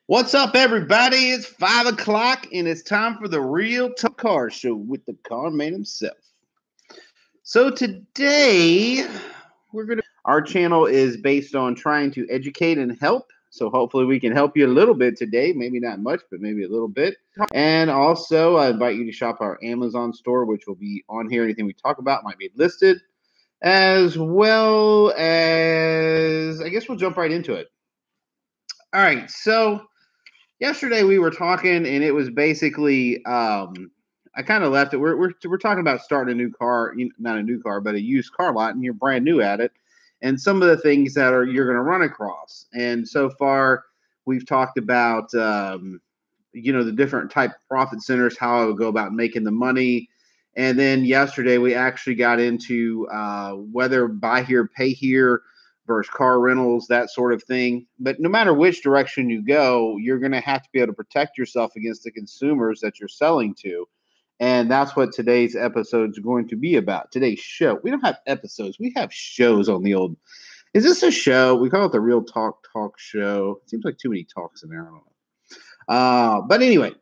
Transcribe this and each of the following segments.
What's up, everybody? It's 5 o'clock, and it's time for the Real Talk Car Show with the car man himself. So today, our channel is based on trying to educate and help. So hopefully we can help you a little bit today. Maybe not much, but maybe a little bit. And also, I invite you to shop our Amazon store, which will be on here. Anything we talk about might be listed. As well as, I guess we'll jump right into it. All right, so yesterday we were talking, and it was basically I kind of left it. We're talking about starting a new car, not a new car, but a used car lot, and you're brand new at it, and some of the things that you're going to run across. And so far, we've talked about the different type of profit centers, how I would go about making the money, and then yesterday we actually got into whether buy here, pay here versus car rentals, that sort of thing. But no matter which direction you go, you're going to have to be able to protect yourself against the consumers that you're selling to. And that's what today's episode is going to be about. Today's show. We don't have episodes. We have shows on the old. Is this a show? We call it the Real Talk Show. It seems like too many talks in there. I don't know. But anyway,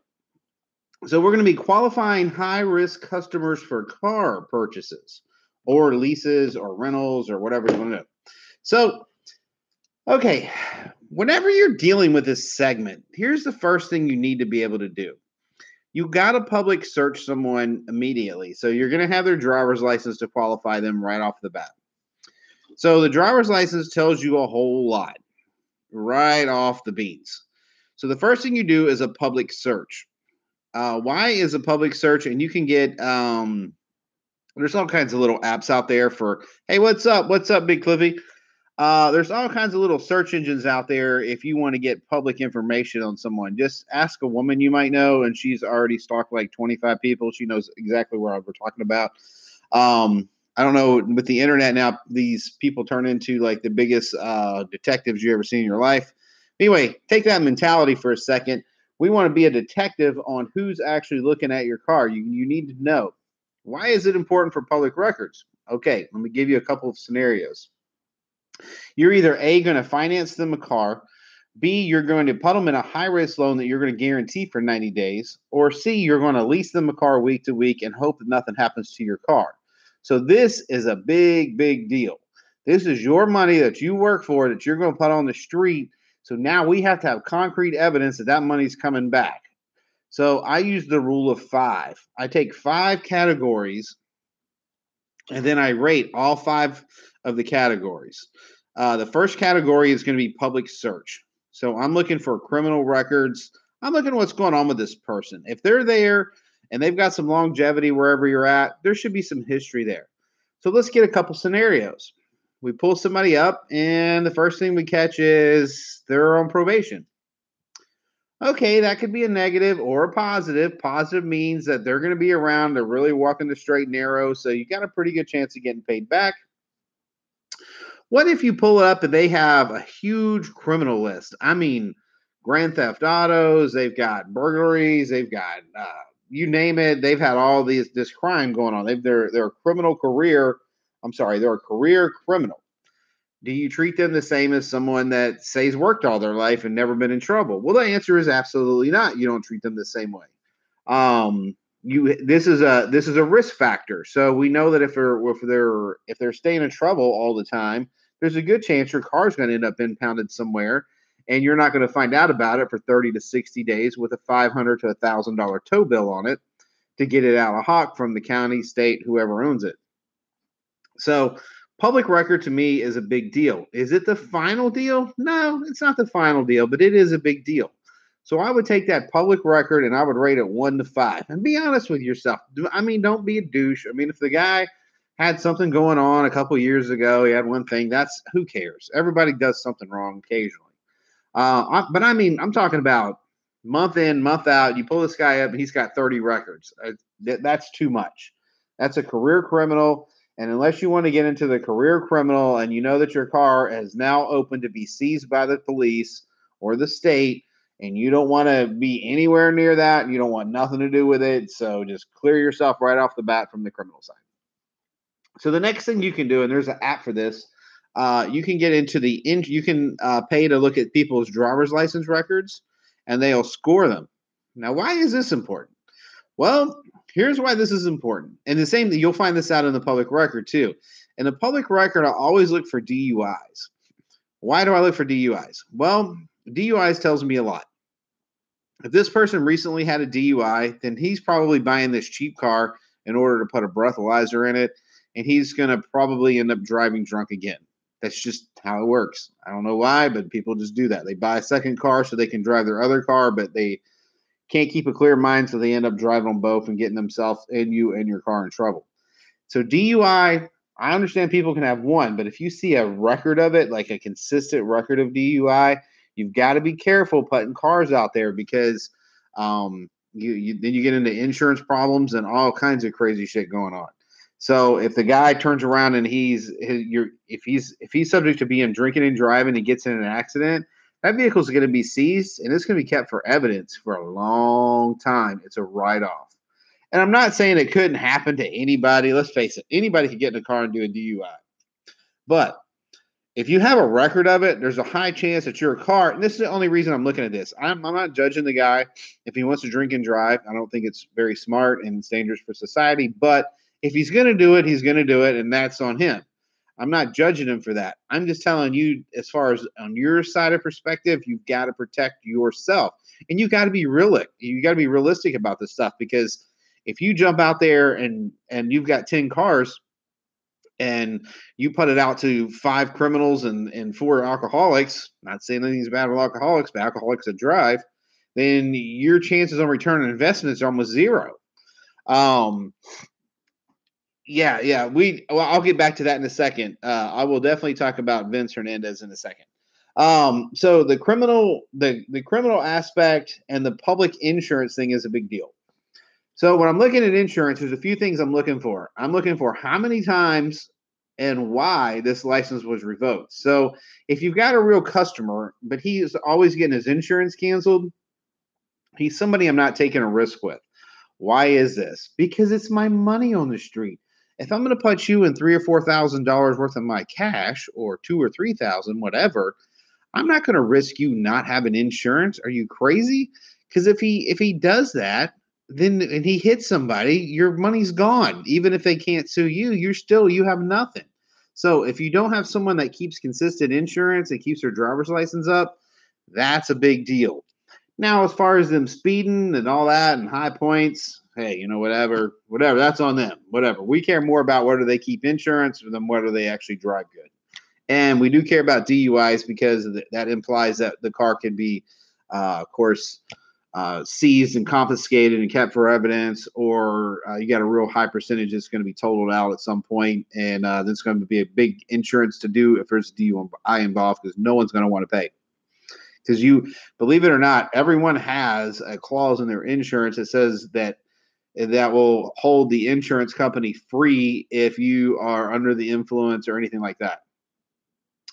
so we're going to be qualifying high-risk customers for car purchases or leases or rentals or whatever you want to do. So, okay, whenever you're dealing with this segment, here's the first thing you need to be able to do. You got to public search someone immediately. So you're going to have their driver's license to qualify them right off the bat. So the driver's license tells you a whole lot right off the beats. So the first thing you do is a public search. Why is a public search? And you can get there's all kinds of little apps out there for, hey, what's up? What's up, Big Cliffy? There's all kinds of little search engines out there if you want to get public information on someone. Just ask a woman you might know, and she's already stalked like 25 people. She knows exactly what we're talking about. I don't know, with the internet now, these people turn into like the biggest detectives you ever seen in your life. Anyway, take that mentality for a second. We want to be a detective on who's actually looking at your car. You need to know. Why is it important for public records? Okay, let me give you a couple of scenarios. You're either A, going to finance them a car, B, you're going to put them in a high-risk loan that you're going to guarantee for 90 days, or C, you're going to lease them a car week to week and hope that nothing happens to your car. So this is a big, big deal. This is your money that you work for that you're going to put on the street. So now we have to have concrete evidence that that money's coming back. So I use the rule of 5. I take 5 categories, and then I rate all 5 of the categories. The first category is going to be public search. So I'm looking for criminal records. I'm looking at what's going on with this person. If they're there and they've got some longevity wherever you're at, there should be some history there. So let's get a couple scenarios. We pull somebody up, and the first thing we catch is they're on probation. Okay, that could be a negative or a positive. Positive means that they're going to be around. They're really walking the straight and narrow, so you got a pretty good chance of getting paid back. What if you pull it up and they have a huge criminal list? I mean, grand theft autos, they've got burglaries, they've got you name it. They've had all this crime going on. They're a criminal career. I'm sorry, they're a career criminal. Do you treat them the same as someone that says worked all their life and never been in trouble? Well, the answer is absolutely not. You don't treat them the same way. This is a risk factor. So we know that if they're staying in trouble all the time, there's a good chance your car's going to end up impounded somewhere, and you're not going to find out about it for 30 to 60 days with a $500 to $1,000 tow bill on it to get it out of hock from the county, state, whoever owns it. So public record to me is a big deal. Is it the final deal? No, it's not the final deal, but it is a big deal. So I would take that public record and I would rate it 1 to 5. And be honest with yourself. I mean, don't be a douche. I mean, if the guy had something going on a couple years ago, he had one thing, who cares? Everybody does something wrong occasionally. But I mean, I'm talking about month in, month out. You pull this guy up and he's got 30 records. That's too much. That's a career criminal. And unless you want to get into the career criminal and you know that your car is now open to be seized by the police or the state, and you don't want to be anywhere near that, and you don't want nothing to do with it, so just clear yourself right off the bat from the criminal side. So the next thing you can do, and there's an app for this, you can get into you can pay to look at people's driver's license records, and they'll score them. Now, why is this important? Well, here's why this is important. And the same, you'll find this out in the public record too. In the public record, I always look for DUIs. Why do I look for DUIs? Well, DUIs tells me a lot. If this person recently had a DUI, then he's probably buying this cheap car in order to put a breathalyzer in it, and he's going to probably end up driving drunk again. That's just how it works. I don't know why, but people just do that. They buy a second car so they can drive their other car, but they can't keep a clear mind, so they end up driving on both and getting themselves and you and your car in trouble. So DUI, I understand people can have one, but if you see a record of it, like a consistent record of DUI, you've got to be careful putting cars out there because then you get into insurance problems and all kinds of crazy shit going on. So if the guy turns around and if he's subject to being drinking and driving and gets in an accident, that vehicle is going to be seized and it's going to be kept for evidence for a long time. It's a write-off. And I'm not saying it couldn't happen to anybody. Let's face it. Anybody could get in a car and do a DUI. But if you have a record of it, there's a high chance that your car, and this is the only reason I'm looking at this. I'm not judging the guy if he wants to drink and drive. I don't think it's very smart and it's dangerous for society. But if he's going to do it, he's going to do it, and that's on him. I'm not judging him for that. I'm just telling you, as far as on your side of perspective, you've got to protect yourself. And you've got to be realistic. You got to be realistic about this stuff because if you jump out there and you've got 10 cars and you put it out to 5 criminals and 4 alcoholics, not saying anything's bad with alcoholics, but alcoholics that drive, then your chances on return on investments are almost zero. Yeah. I'll get back to that in a second. I will definitely talk about Vince Hernandez in a second. So the criminal aspect and the public insurance thing is a big deal. So when I'm looking at insurance, there's a few things I'm looking for. I'm looking for how many times and why this license was revoked. So if you've got a real customer, but he's always getting his insurance canceled, he's somebody I'm not taking a risk with. Why is this? Because it's my money on the street. If I'm going to put you in $3,000 or $4,000 worth of my cash, or $2,000 or $3,000, whatever, I'm not going to risk you not having insurance. Are you crazy? Because if he does that, then and he hits somebody, your money's gone. Even if they can't sue you, you have nothing. So if you don't have someone that keeps consistent insurance and keeps their driver's license up, that's a big deal. Now, as far as them speeding and all that and high points, hey, whatever, that's on them. Whatever. We care more about whether they keep insurance than whether they actually drive good. And we do care about DUIs because that implies that the car can be, of course, seized and confiscated and kept for evidence, or you got a real high percentage that's going to be totaled out at some point, and there's going to be a big insurance to do if there's a DUI involved because no one's going to want to pay. Because believe it or not, everyone has a clause in their insurance that says that will hold the insurance company free if you are under the influence or anything like that.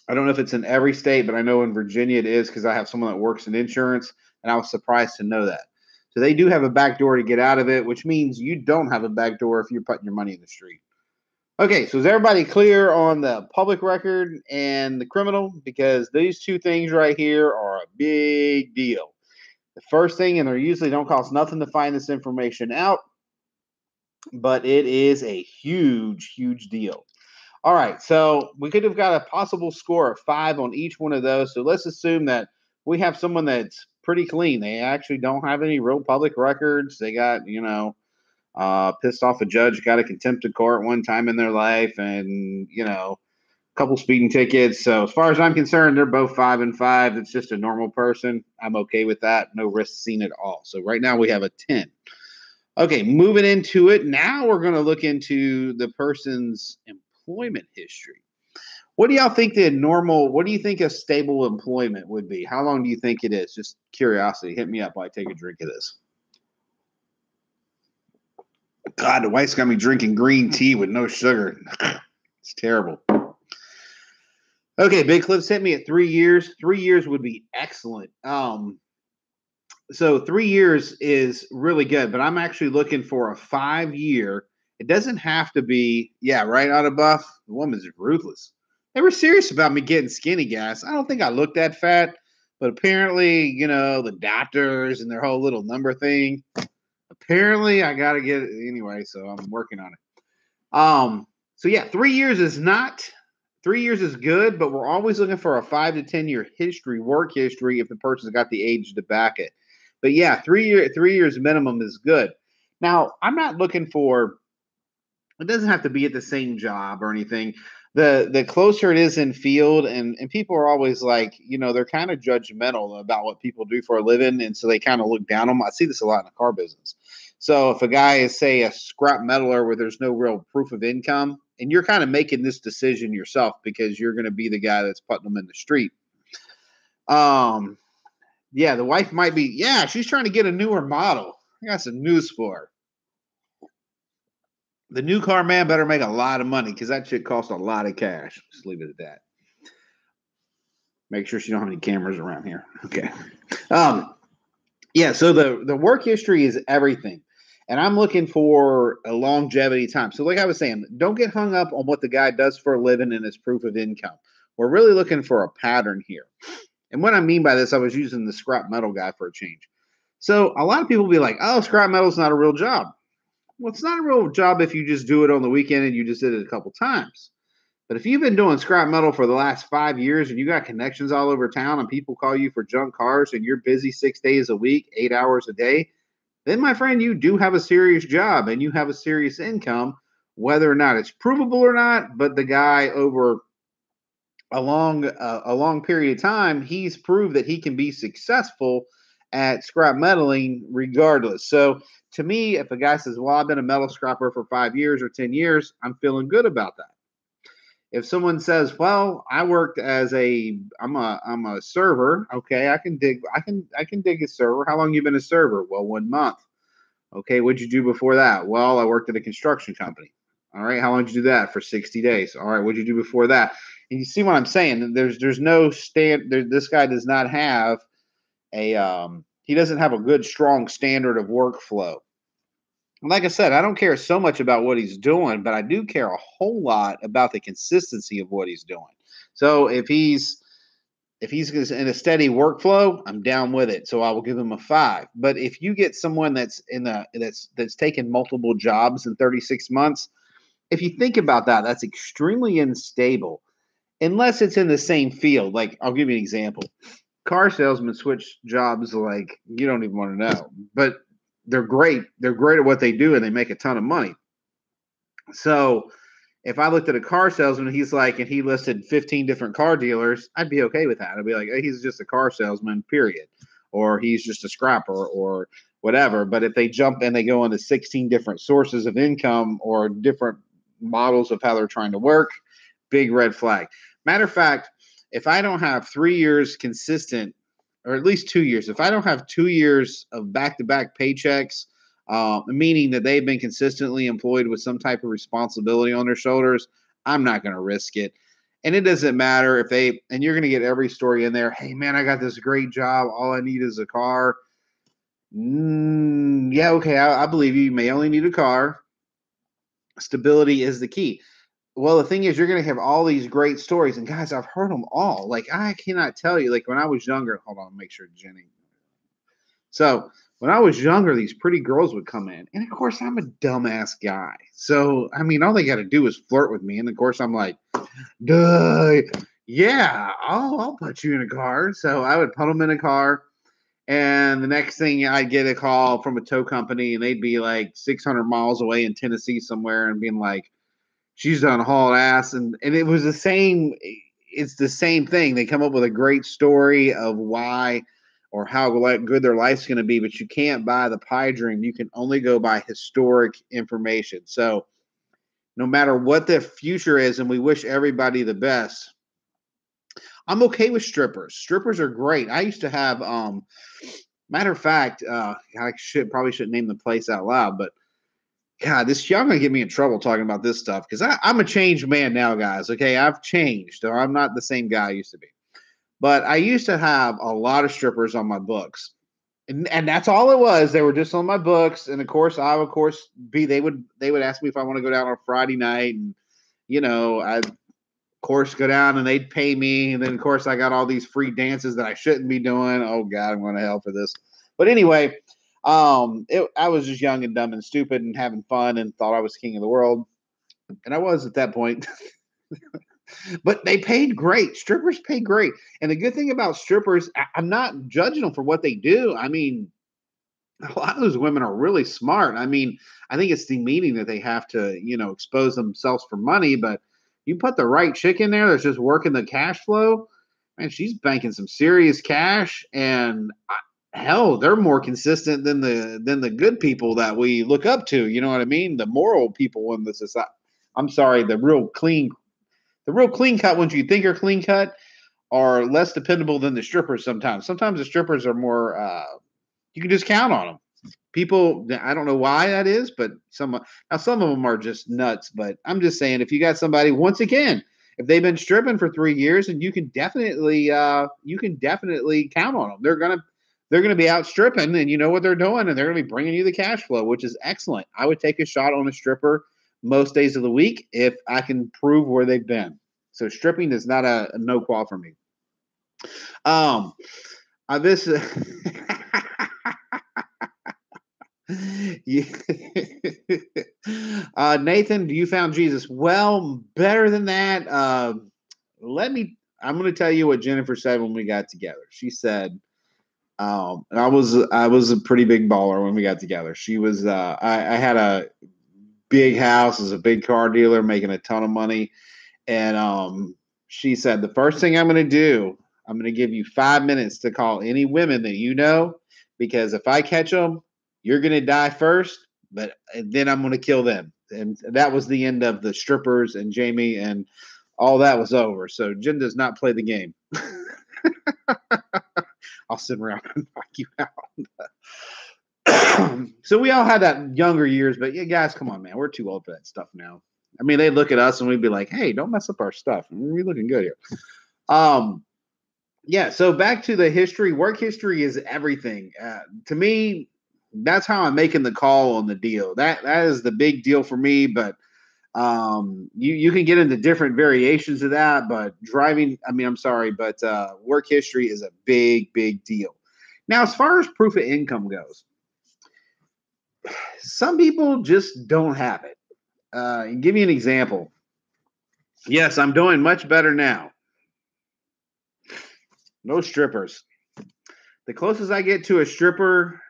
I don't know if it's in every state, but I know in Virginia it is because I have someone that works in insurance, and I was surprised to know that. So they do have a back door to get out of it, which means you don't have a back door if you're putting your money in the street. Okay, so is everybody clear on the public record and the criminal? Because these two things right here are a big deal. The first thing, and they usually don't cost nothing to find this information out, but it is a huge, huge deal. All right, so we could have got a possible score of 5 on each one of those. So let's assume that we have someone that's pretty clean. They actually don't have any real public records. They got, pissed off a judge, got a contempt of court one time in their life, and, a couple speeding tickets. So as far as I'm concerned, they're both 5 and 5. It's just a normal person. I'm okay with that. No risk seen at all. So right now we have a 10. Okay, moving into it. Now we're going to look into the person's employment history. What do y'all think what do you think a stable employment would be? How long do you think it is? Just curiosity. Hit me up while I take a drink of this. God, the wife's got me drinking green tea with no sugar. It's terrible. Okay, Big Cliff's hit me at 3 years. 3 years would be excellent. So 3 years is really good, but I'm actually looking for a 5-year. It doesn't have to be, right out of buff. The woman's ruthless. They were serious about me getting skinny, guys. I don't think I look that fat, But apparently, you know, the doctors and their whole little number thing, apparently I got to get it anyway. So I'm working on it. So yeah, 3 years is not, 3 years is good, but we're always looking for a 5 to 10 year history, work history, if the person's got the age to back it. But yeah, 3 years minimum is good. Now, I'm not looking for, it doesn't have to be at the same job or anything. The closer it is in field, and people are always like, you know, they're kind of judgmental about what people do for a living, and so they kind of look down on them. I see this a lot in the car business. So if a guy is, say, a scrap metaler where there's no real proof of income, and you're kind of making this decision yourself because you're going to be the guy that's putting them in the street. Yeah, the wife might be, yeah, she's trying to get a newer model. I got some news for her. The new car man better make a lot of money because that shit costs a lot of cash. Just leave it at that. Make sure she don't have any cameras around here. Okay. Yeah, so the work history is everything. And I'm looking for a longevity time. So like I was saying, don't get hung up on what the guy does for a living and his proof of income. We're really looking for a pattern here. And what I mean by this, I was using the scrap metal guy for a change. So a lot of people will be like, oh, scrap metal's not a real job. Well, it's not a real job if you just do it on the weekend and you just did it a couple times. But if you've been doing scrap metal for the last 5 years and you got connections all over town and people call you for junk cars and you're busy 6 days a week, 8 hours a day, then, my friend, you do have a serious job and you have a serious income, whether or not it's provable or not. But the guy, over a long period of time, he's proved that he can be successful at scrap metaling regardless. So to me, if a guy says, well, I've been a metal scrapper for 5 years or 10 years, I'm feeling good about that. If someone says, well, I worked as I'm a server, okay, I can dig a server. How long you been a server? Well, 1 month. Okay, what'd you do before that? Well, I worked at a construction company. All right, how long did you do that? For 60 days. All right, what'd you do before that? And you see what I'm saying? There's no this guy does not have he doesn't have a good, strong standard of workflow. And like I said, I don't care so much about what he's doing, but I do care a whole lot about the consistency of what he's doing. So if he's in a steady workflow, I'm down with it. So I will give him a 5. But if you get someone that's taken multiple jobs in 36 months, if you think about that, that's extremely unstable. Unless it's in the same field. Like, I'll give you an example. Car salesmen switch jobs like you don't even want to know. But they're great. They're great at what they do, and they make a ton of money. So if I looked at a car salesman, and he listed 15 different car dealers, I'd be okay with that. I'd be like, hey, he's just a car salesman, period. Or he's just a scrapper or whatever. But if they jump and they go into 16 different sources of income or different models of how they're trying to work, big red flag. Matter of fact, if I don't have 3 years consistent, or at least 2 years, if I don't have 2 years of back-to-back paychecks, meaning that they've been consistently employed with some type of responsibility on their shoulders, I'm not going to risk it. And it doesn't matter if and you're going to get every story in there. Hey, man, I got this great job. All I need is a car. Yeah, okay, I believe you. You may only need a car. Stability is the key. Well, the thing is, you're going to have all these great stories. And guys, I've heard them all. Like, I cannot tell you. Like, when I was younger, hold on, make sure Jenny. So when I was younger, these pretty girls would come in. And of course, I'm a dumbass guy. So, I mean, all they got to do is flirt with me. And of course, I'm like, duh, yeah, I'll put you in a car. So I would put them in a car. And the next thing, I'd get a call from a tow company, and they'd be like 600 miles away in Tennessee somewhere, and being like, she's done hauled ass. And it was the same. It's the same thing. They come up with a great story of why or how good their life's going to be, but you can't buy the pie dream. You can only go by historic information. So no matter what the future is, and we wish everybody the best, I'm okay with strippers. Strippers are great. I used to have, matter of fact, I probably shouldn't name the place out loud, but God, y'all gonna get me in trouble talking about this stuff because I'm a changed man now, guys. Okay, I've changed, or I'm not the same guy I used to be. But I used to have a lot of strippers on my books, and that's all it was. They were just on my books, and of course, they would ask me if I want to go down on a Friday night, and you know, course, go down and they'd pay me. And then, of course, I got all these free dances that I shouldn't be doing. Oh, God, I'm going to hell for this. But anyway, I was just young and dumb and stupid and having fun and thought I was king of the world. And I was at that point. But they paid great. Strippers pay great. And the good thing about strippers, I'm not judging them for what they do. I mean, a lot of those women are really smart. I mean, I think it's demeaning that they have to, expose themselves for money, but you put the right chick in there that's just working the cash flow, man, she's banking some serious cash, and hell, they're more consistent than the good people that we look up to. You know what I mean? The moral people in the society. I'm sorry, the real clean cut ones you think are clean cut are less dependable than the strippers sometimes. Sometimes the strippers are more you can just count on them. People, I don't know why that is, but some of them are just nuts. But I'm just saying, if you got somebody, once again, if they've been stripping for 3 years, and you can definitely count on them. They're gonna be out stripping, and you know what they're doing, and they're gonna be bringing you the cash flow, which is excellent. I would take a shot on a stripper most days of the week if I can prove where they've been. So stripping is not a no qual for me. This. Nathan, do you found Jesus? Well, better than that. I'm going to tell you what Jennifer said when we got together. She said, I was a pretty big baller when we got together. She was, I had a big house, as a big car dealer, making a ton of money. And she said, the first thing I'm going to do, I'm going to give you 5 minutes to call any women that you know, because if I catch them, you're going to die first, but then I'm going to kill them. And that was the end of the strippers and Jamie, and all that was over. So Jen does not play the game. I'll sit around and knock you out. So we all had that younger years, but yeah, guys, come on, man. We're too old for that stuff now. I mean, they'd look at us and we'd be like, hey, don't mess up our stuff. We're looking good here. Yeah, so back to the history. Work history is everything. To me, that's how I'm making the call on the deal. That is the big deal for me. But you can get into different variations of that. But work history is a big, big deal. Now, as far as proof of income goes, some people just don't have it. And give you an example. Yes, I'm doing much better now. No strippers. The closest I get to a stripper,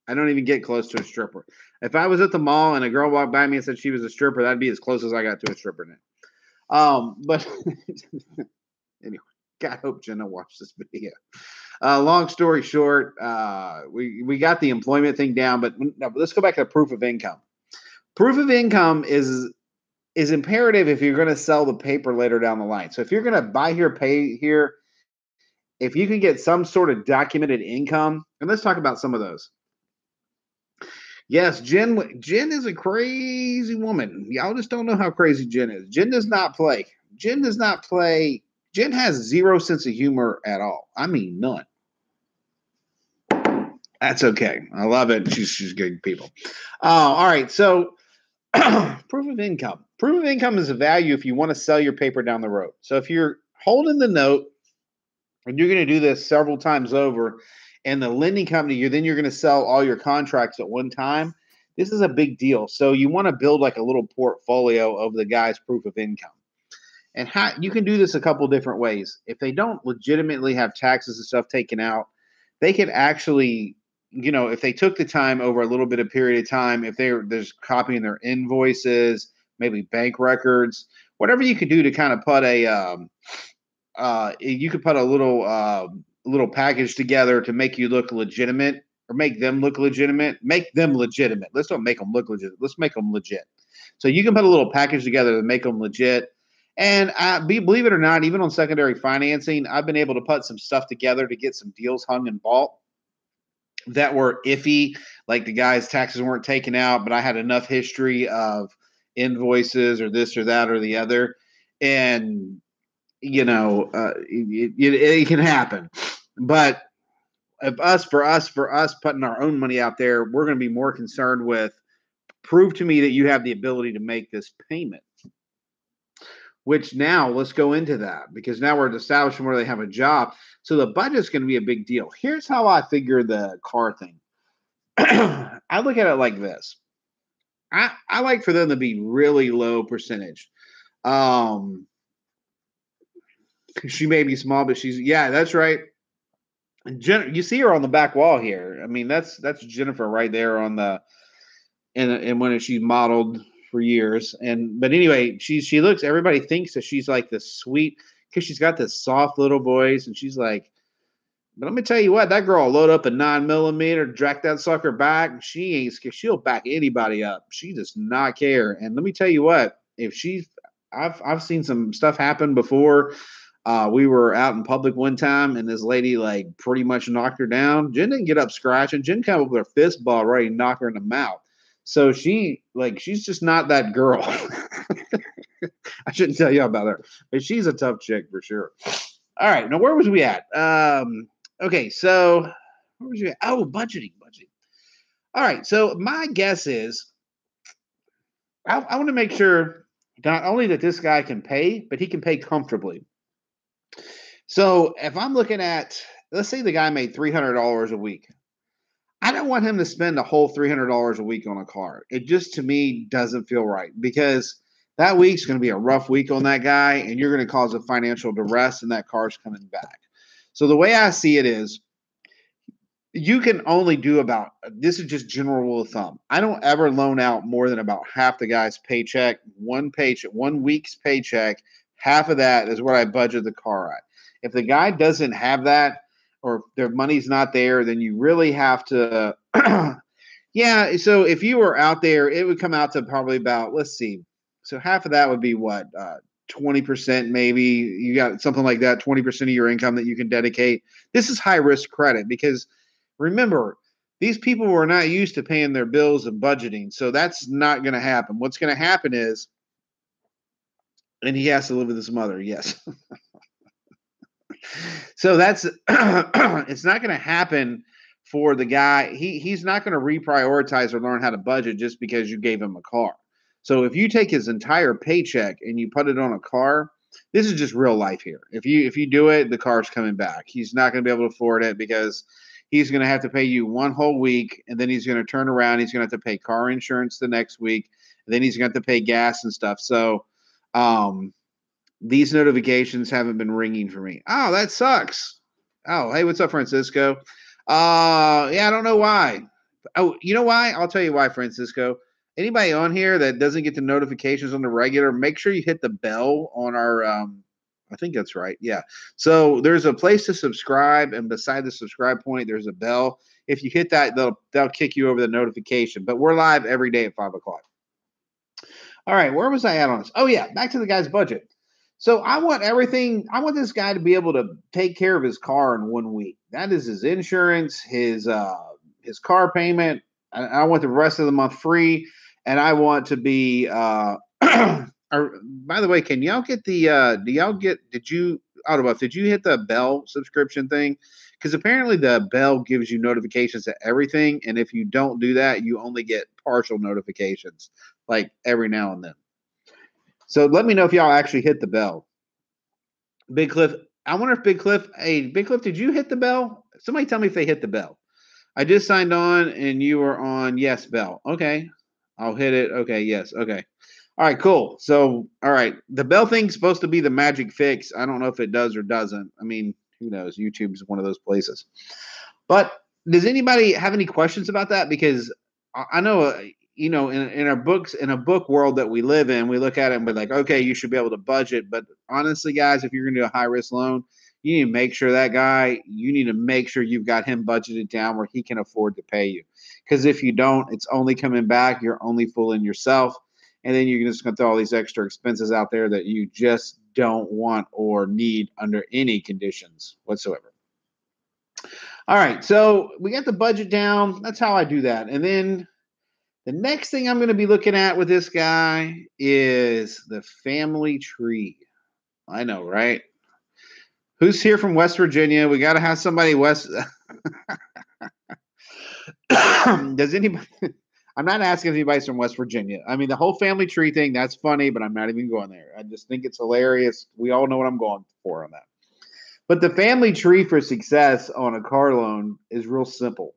I don't even get close to a stripper. If I was at the mall and a girl walked by me and said she was a stripper, that'd be as close as I got to a stripper now. But anyway, God, I hope Jenna watched this video. Long story short, we got the employment thing down, but let's go back to proof of income. Proof of income is imperative if you're going to sell the paper later down the line. So if you're going to buy here, pay here, if you can get some sort of documented income, and let's talk about some of those. Yes, Jen is a crazy woman. Y'all just don't know how crazy Jen is. Jen does not play. Jen has zero sense of humor at all. I mean, none. That's okay. I love it. She's good people. All right, so proof of income. Proof of income is a value if you want to sell your paper down the road. So if you're holding the note, and you're going to do this several times over, and the lending company, you're going to sell all your contracts at one time. This is a big deal. So you want to build like a little portfolio of the guy's proof of income. And how you can do this a couple different ways. If they don't legitimately have taxes and stuff taken out, they could actually, if they took the time over a little bit of period of time, if they're just copying their invoices, maybe bank records, whatever you could do to kind of put you could put a little package together to make you look legitimate, or make them look legitimate. Make them legitimate. Let's don't make them look legit. Let's make them legit. So you can put a little package together to make them legit. And believe it or not, even on secondary financing, I've been able to put some stuff together to get some deals hung and bought that were iffy. Like the guy's taxes weren't taken out, but I had enough history of invoices or this or that or the other. And it can happen. But for us putting our own money out there, we're going to be more concerned with prove to me that you have the ability to make this payment. which now let's go into that because now we're establishing where they have a job. So the budget's going to be a big deal. Here's how I figure the car thing. I look at it like this. I like for them to be really low percentage. She may be small, but yeah, that's right. You see her on the back wall here. I mean, that's Jennifer right there on the and when she's modeled for years. But anyway, she looks. Everybody thinks that she's like this sweet because she's got this soft little voice, and she's like. But let me tell you what, that girl will load up a 9mm, drag that sucker back. She ain't scared. She'll back anybody up. She does not care. And let me tell you what, I've seen some stuff happen before. We were out in public one time, and this lady like pretty much knocked her down. Jen didn't get up scratching. Jen came up with her fist ball ready to knock her in the mouth. So she's just not that girl. I shouldn't tell you about her, but she's a tough chick for sure. All right, now where was we at? Okay, so where was you at? Oh, budgeting. All right, so my guess is I want to make sure not only that this guy can pay, but he can pay comfortably. So if I'm looking at, let's say the guy made $300 a week. I don't want him to spend a whole $300 a week on a car. It just, to me, doesn't feel right because that week's going to be a rough week on that guy, and you're going to cause a financial duress, and that car's coming back. So the way I see it is you can only do about, this is just general rule of thumb. I don't ever loan out more than about half the guy's paycheck, 1 week's paycheck. Half of that is what I budget the car at. If the guy doesn't have that or their money's not there, then you really have to, yeah. So if you were out there, it would come out to probably about, let's see. So half of that would be what? 20% maybe. You got something like that, 20% of your income that you can dedicate. This is high risk credit because remember, these people were not used to paying their bills and budgeting. So that's not going to happen. What's going to happen is, and he has to live with his mother. Yes. So that's, it's not going to happen for the guy. He's not going to reprioritize or learn how to budget just because you gave him a car. So if you take his entire paycheck and you put it on a car, this is just real life here. If you do it, the car's coming back. He's not going to be able to afford it because he's going to have to pay you one whole week, and then he's going to turn around. He's going to have to pay car insurance the next week, and then he's going to have to pay gas and stuff. So these notifications haven't been ringing for me. Oh, that sucks. Oh, hey, what's up, Francisco? Yeah, I don't know why. Oh, you know why? I'll tell you why, Francisco. Anybody on here that doesn't get the notifications on the regular, make sure you hit the bell on our I think that's right. Yeah. So there's a place to subscribe, and beside the subscribe point, there's a bell. If you hit that, they'll kick you over the notification. But we're live every day at 5 o'clock. All right, where was I at on this? Oh yeah, back to the guy's budget. So I want this guy to be able to take care of his car in 1 week. That is his insurance, his car payment. I want the rest of the month free, and I want to be. By the way, can y'all get the? Did you hit the bell subscription thing? Because apparently the bell gives you notifications to everything, and if you don't do that, you only get partial notifications, like every now and then. So let me know if y'all actually hit the bell. Big Cliff, I wonder if Big Cliff, did you hit the bell? Somebody tell me if they hit the bell. I just signed on and you were on yes bell. Okay. I'll hit it. Okay. Yes. Okay. All right, cool. So, all right. The bell thing's supposed to be the magic fix. I don't know if it does or doesn't. I mean, who knows? YouTube is one of those places. But does anybody have any questions about that? Because I know, in our books, in a book world that we live in, we look at it and we're like, okay, you should be able to budget. But honestly, guys, if you're going to do a high risk loan, you need to make sure you need to make sure you've got him budgeted down where he can afford to pay you. Because if you don't, it's only coming back. You're only fooling yourself. And then you're just going to throw all these extra expenses out there that you just don't want or need under any conditions whatsoever. All right, so we got the budget down. That's how I do that. And then the next thing I'm going to be looking at with this guy is the family tree. I know, right? Who's here from West Virginia? We got to have somebody Does anybody? I'm not asking if anybody's from West Virginia. I mean, the whole family tree thing, that's funny, but I'm not even going there. I just think it's hilarious. We all know what I'm going for on that. But the family tree for success on a car loan is real simple.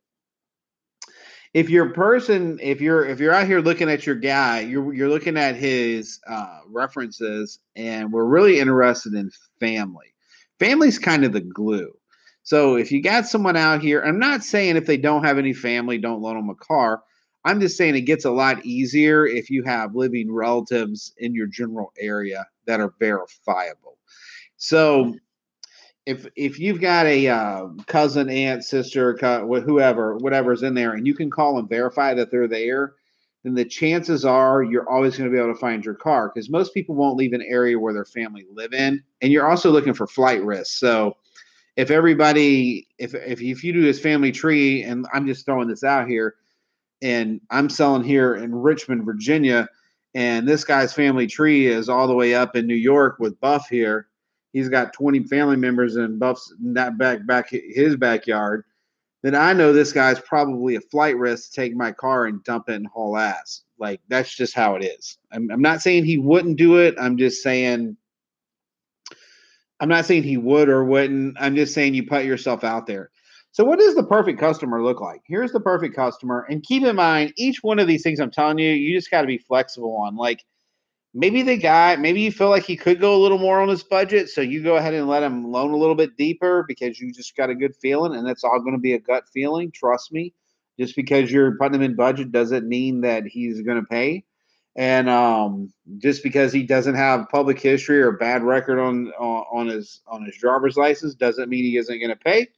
If you're out here looking at your guy, you're looking at his references, and we're really interested in family. Family's kind of the glue. So if you got someone out here, I'm not saying if they don't have any family, don't loan them a car. I'm just saying it gets a lot easier if you have living relatives in your general area that are verifiable. So if you've got a cousin, aunt, sister, whatever's in there, and you can call and verify that they're there, then the chances are you're always going to be able to find your car, because most people won't leave an area where their family live in, and you're also looking for flight risks. So if you do this family tree, and I'm just throwing this out here, and I'm selling here in Richmond, Virginia, and this guy's family tree is all the way up in New York with Buff here. He's got 20 family members in Buff's back his backyard. Then I know this guy's probably a flight risk to take my car and dump it and haul ass. Like, that's just how it is. I'm not saying he wouldn't do it. I'm not saying he would or wouldn't. I'm just saying you put yourself out there. So what does the perfect customer look like? Here's the perfect customer. And keep in mind, each one of these things I'm telling you, you just got to be flexible on. Like, maybe you feel like he could go a little more on his budget, so you go ahead and let him loan a little bit deeper because you just got a good feeling, and it's all going to be a gut feeling. Trust me. Just because you're putting him in budget doesn't mean that he's going to pay. And just because he doesn't have public history or bad record on his driver's license doesn't mean he isn't going to pay.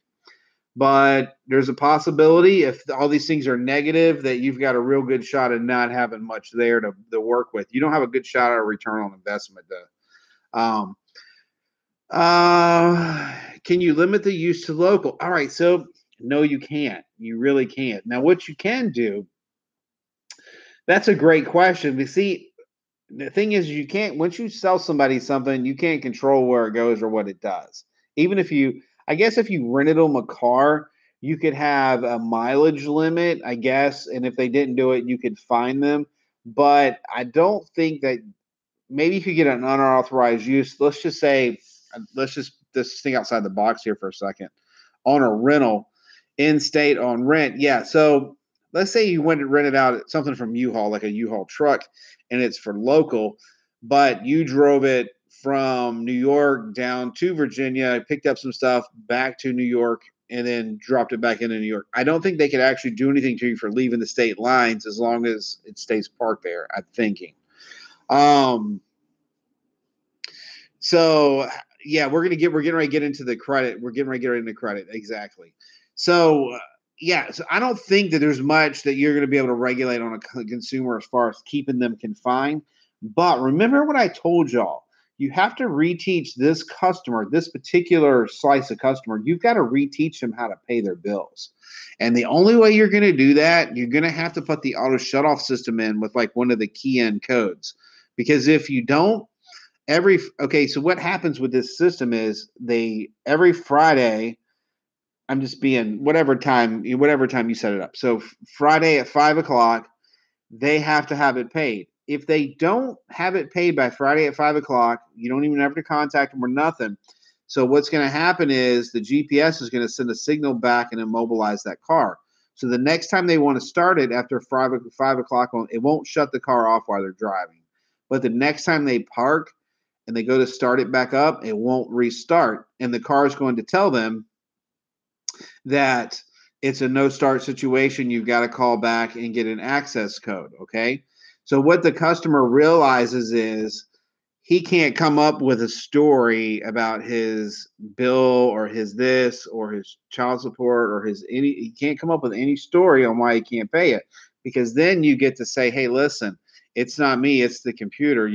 But there's a possibility, if all these things are negative, that you've got a real good shot at not having much there to work with. You don't have a good shot at a return on investment. Can you limit the use to local? All right, so no, you can't. You really can't. Now, what you can do, that's a great question. But see, the thing is, you can't, once you sell somebody something, you can't control where it goes or what it does. Even if I guess if you rented them a car, you could have a mileage limit, I guess. And if they didn't do it, you could fine them. But I don't think that, maybe you could get an unauthorized use. Let's just think outside the box here for a second. On a rental, in-state on rent. Yeah. So let's say you went and rented out something from U-Haul, like a U-Haul truck, and it's for local, but you drove it from New York down to Virginia, picked up some stuff back to New York, and then dropped it back into New York. I don't think they could actually do anything to you for leaving the state lines as long as it stays parked there, I'm thinking. So yeah, we're getting ready to get into the credit. We're getting ready to get into credit. Exactly. So yeah, so I don't think that there's much that you're going to be able to regulate on a consumer as far as keeping them confined. But remember what I told y'all. You have to reteach this customer, this particular slice of customer, you've got to reteach them how to pay their bills. And the only way you're going to do that, you're going to have to put the auto shutoff system in with like one of the key-in codes. Because if you don't, so what happens with this system is every Friday, I'm just being whatever time you set it up. So Friday at 5:00, they have to have it paid. If they don't have it paid by Friday at 5:00, you don't even have to contact them or nothing. So what's going to happen is the GPS is going to send a signal back and immobilize that car. So the next time they want to start it after 5:00, it won't shut the car off while they're driving. But the next time they park and they go to start it back up, it won't restart. And the car is going to tell them that it's a no start situation. You've got to call back and get an access code. Okay. So what the customer realizes is he can't come up with a story about his bill or his this or his child support or he can't come up with any story on why he can't pay it, because then you get to say, hey, listen, it's not me, it's the computer.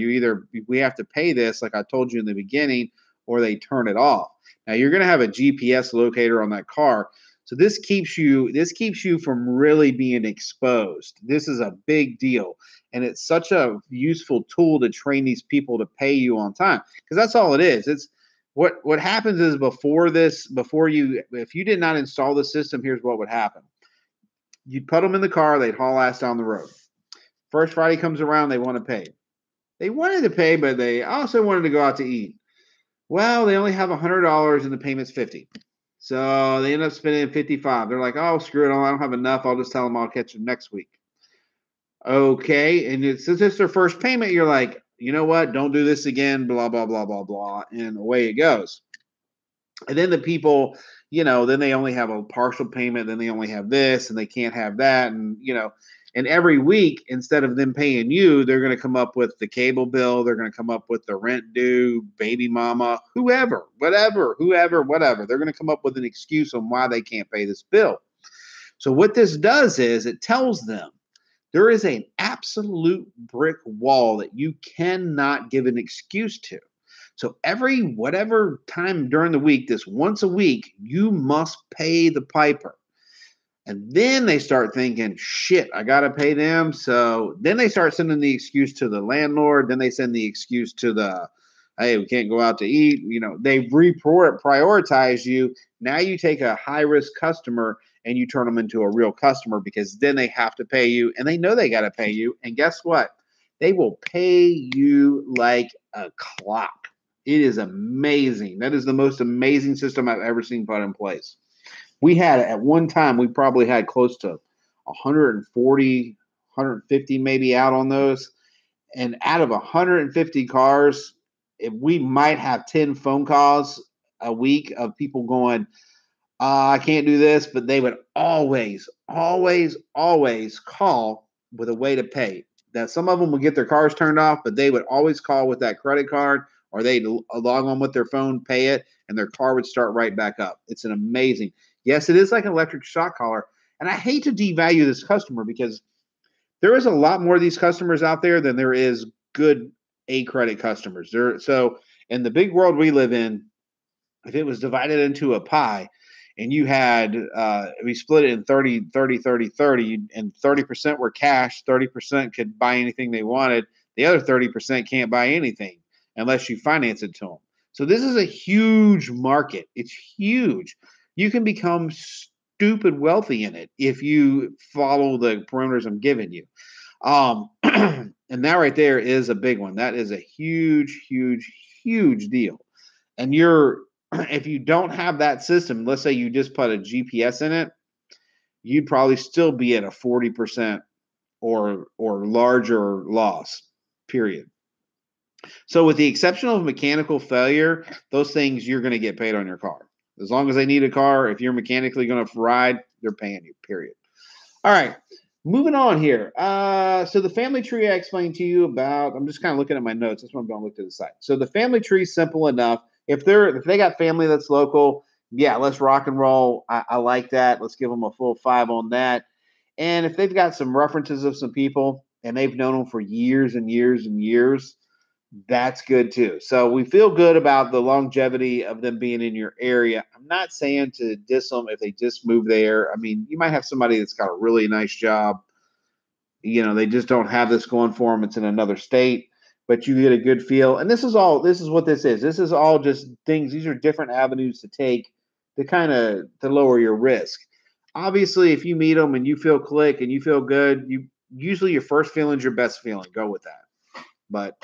We have to pay this, like I told you in the beginning, or they turn it off. Now you're going to have a GPS locator on that car. So this keeps you from really being exposed. This is a big deal. And it's such a useful tool to train these people to pay you on time, because that's all it is. It's what happens is if you did not install the system, here's what would happen. You'd put them in the car. They'd haul ass down the road. First Friday comes around. They want to pay. They wanted to pay, but they also wanted to go out to eat. Well, they only have $100 and the payment's $50. So they end up spending $55. They're like, oh, screw it. I don't have enough. I'll just tell them I'll catch them next week. Okay. And since it's their first payment, you're like, you know what? Don't do this again, blah, blah, blah, blah, blah. And away it goes. And then the people, then they only have a partial payment. Then they only have this and they can't have that. And every week, instead of them paying you, they're going to come up with the cable bill. They're going to come up with the rent due, baby mama, whoever. They're going to come up with an excuse on why they can't pay this bill. So what this does is it tells them there is an absolute brick wall that you cannot give an excuse to. So every whatever time during the week, this once a week, you must pay the piper. And then they start thinking, shit, I got to pay them. So then they start sending the excuse to the landlord. Then they send the excuse to hey, we can't go out to eat. They prioritize you. Now you take a high-risk customer and you turn them into a real customer because then they have to pay you. And they know they got to pay you. And guess what? They will pay you like a clock. It is amazing. That is the most amazing system I've ever seen put in place. We had, at one time, we probably had close to 140, 150 maybe out on those. And out of 150 cars, if we might have 10 phone calls a week of people going, I can't do this, but they would always, always, always call with a way to pay. That some of them would get their cars turned off, but they would always call with that credit card, or they'd log on with their phone, pay it, and their car would start right back up. It's an amazing. Yes, it is like an electric shock collar. And I hate to devalue this customer because there is a lot more of these customers out there than there is good A-credit customers. So in the big world we live in, if it was divided into a pie and you had, we split it in 30, 30, 30, 30, and 30% were cash, 30% could buy anything they wanted. The other 30% can't buy anything unless you finance it to them. So this is a huge market. It's huge. You can become stupid wealthy in it if you follow the parameters I'm giving you. And that right there is a big one. That is a huge, huge, huge deal. And if you don't have that system, let's say you just put a GPS in it, you'd probably still be at a 40% or larger loss, period. So with the exception of mechanical failure, those things you're going to get paid on your car. As long as they need a car, if you're mechanically going to ride, they're paying you, period. All right, moving on here. So the family tree I explained to you about, I'm just kind of looking at my notes. That's why I'm going to look to the side. So the family tree is simple enough. If they got family that's local, yeah, let's rock and roll. I like that. Let's give them a full 5 on that. And if they've got some references of some people and they've known them for years and years and years, that's good too. So we feel good about the longevity of them being in your area. I'm not saying to diss them if they just move there. I mean, you might have somebody that's got a really nice job. They just don't have this going for them. It's in another state, but you get a good feel. And this is what this is. This is all just things. These are different avenues to take to lower your risk. Obviously, if you meet them and you feel click and you feel good, usually your first feeling is your best feeling. Go with that. But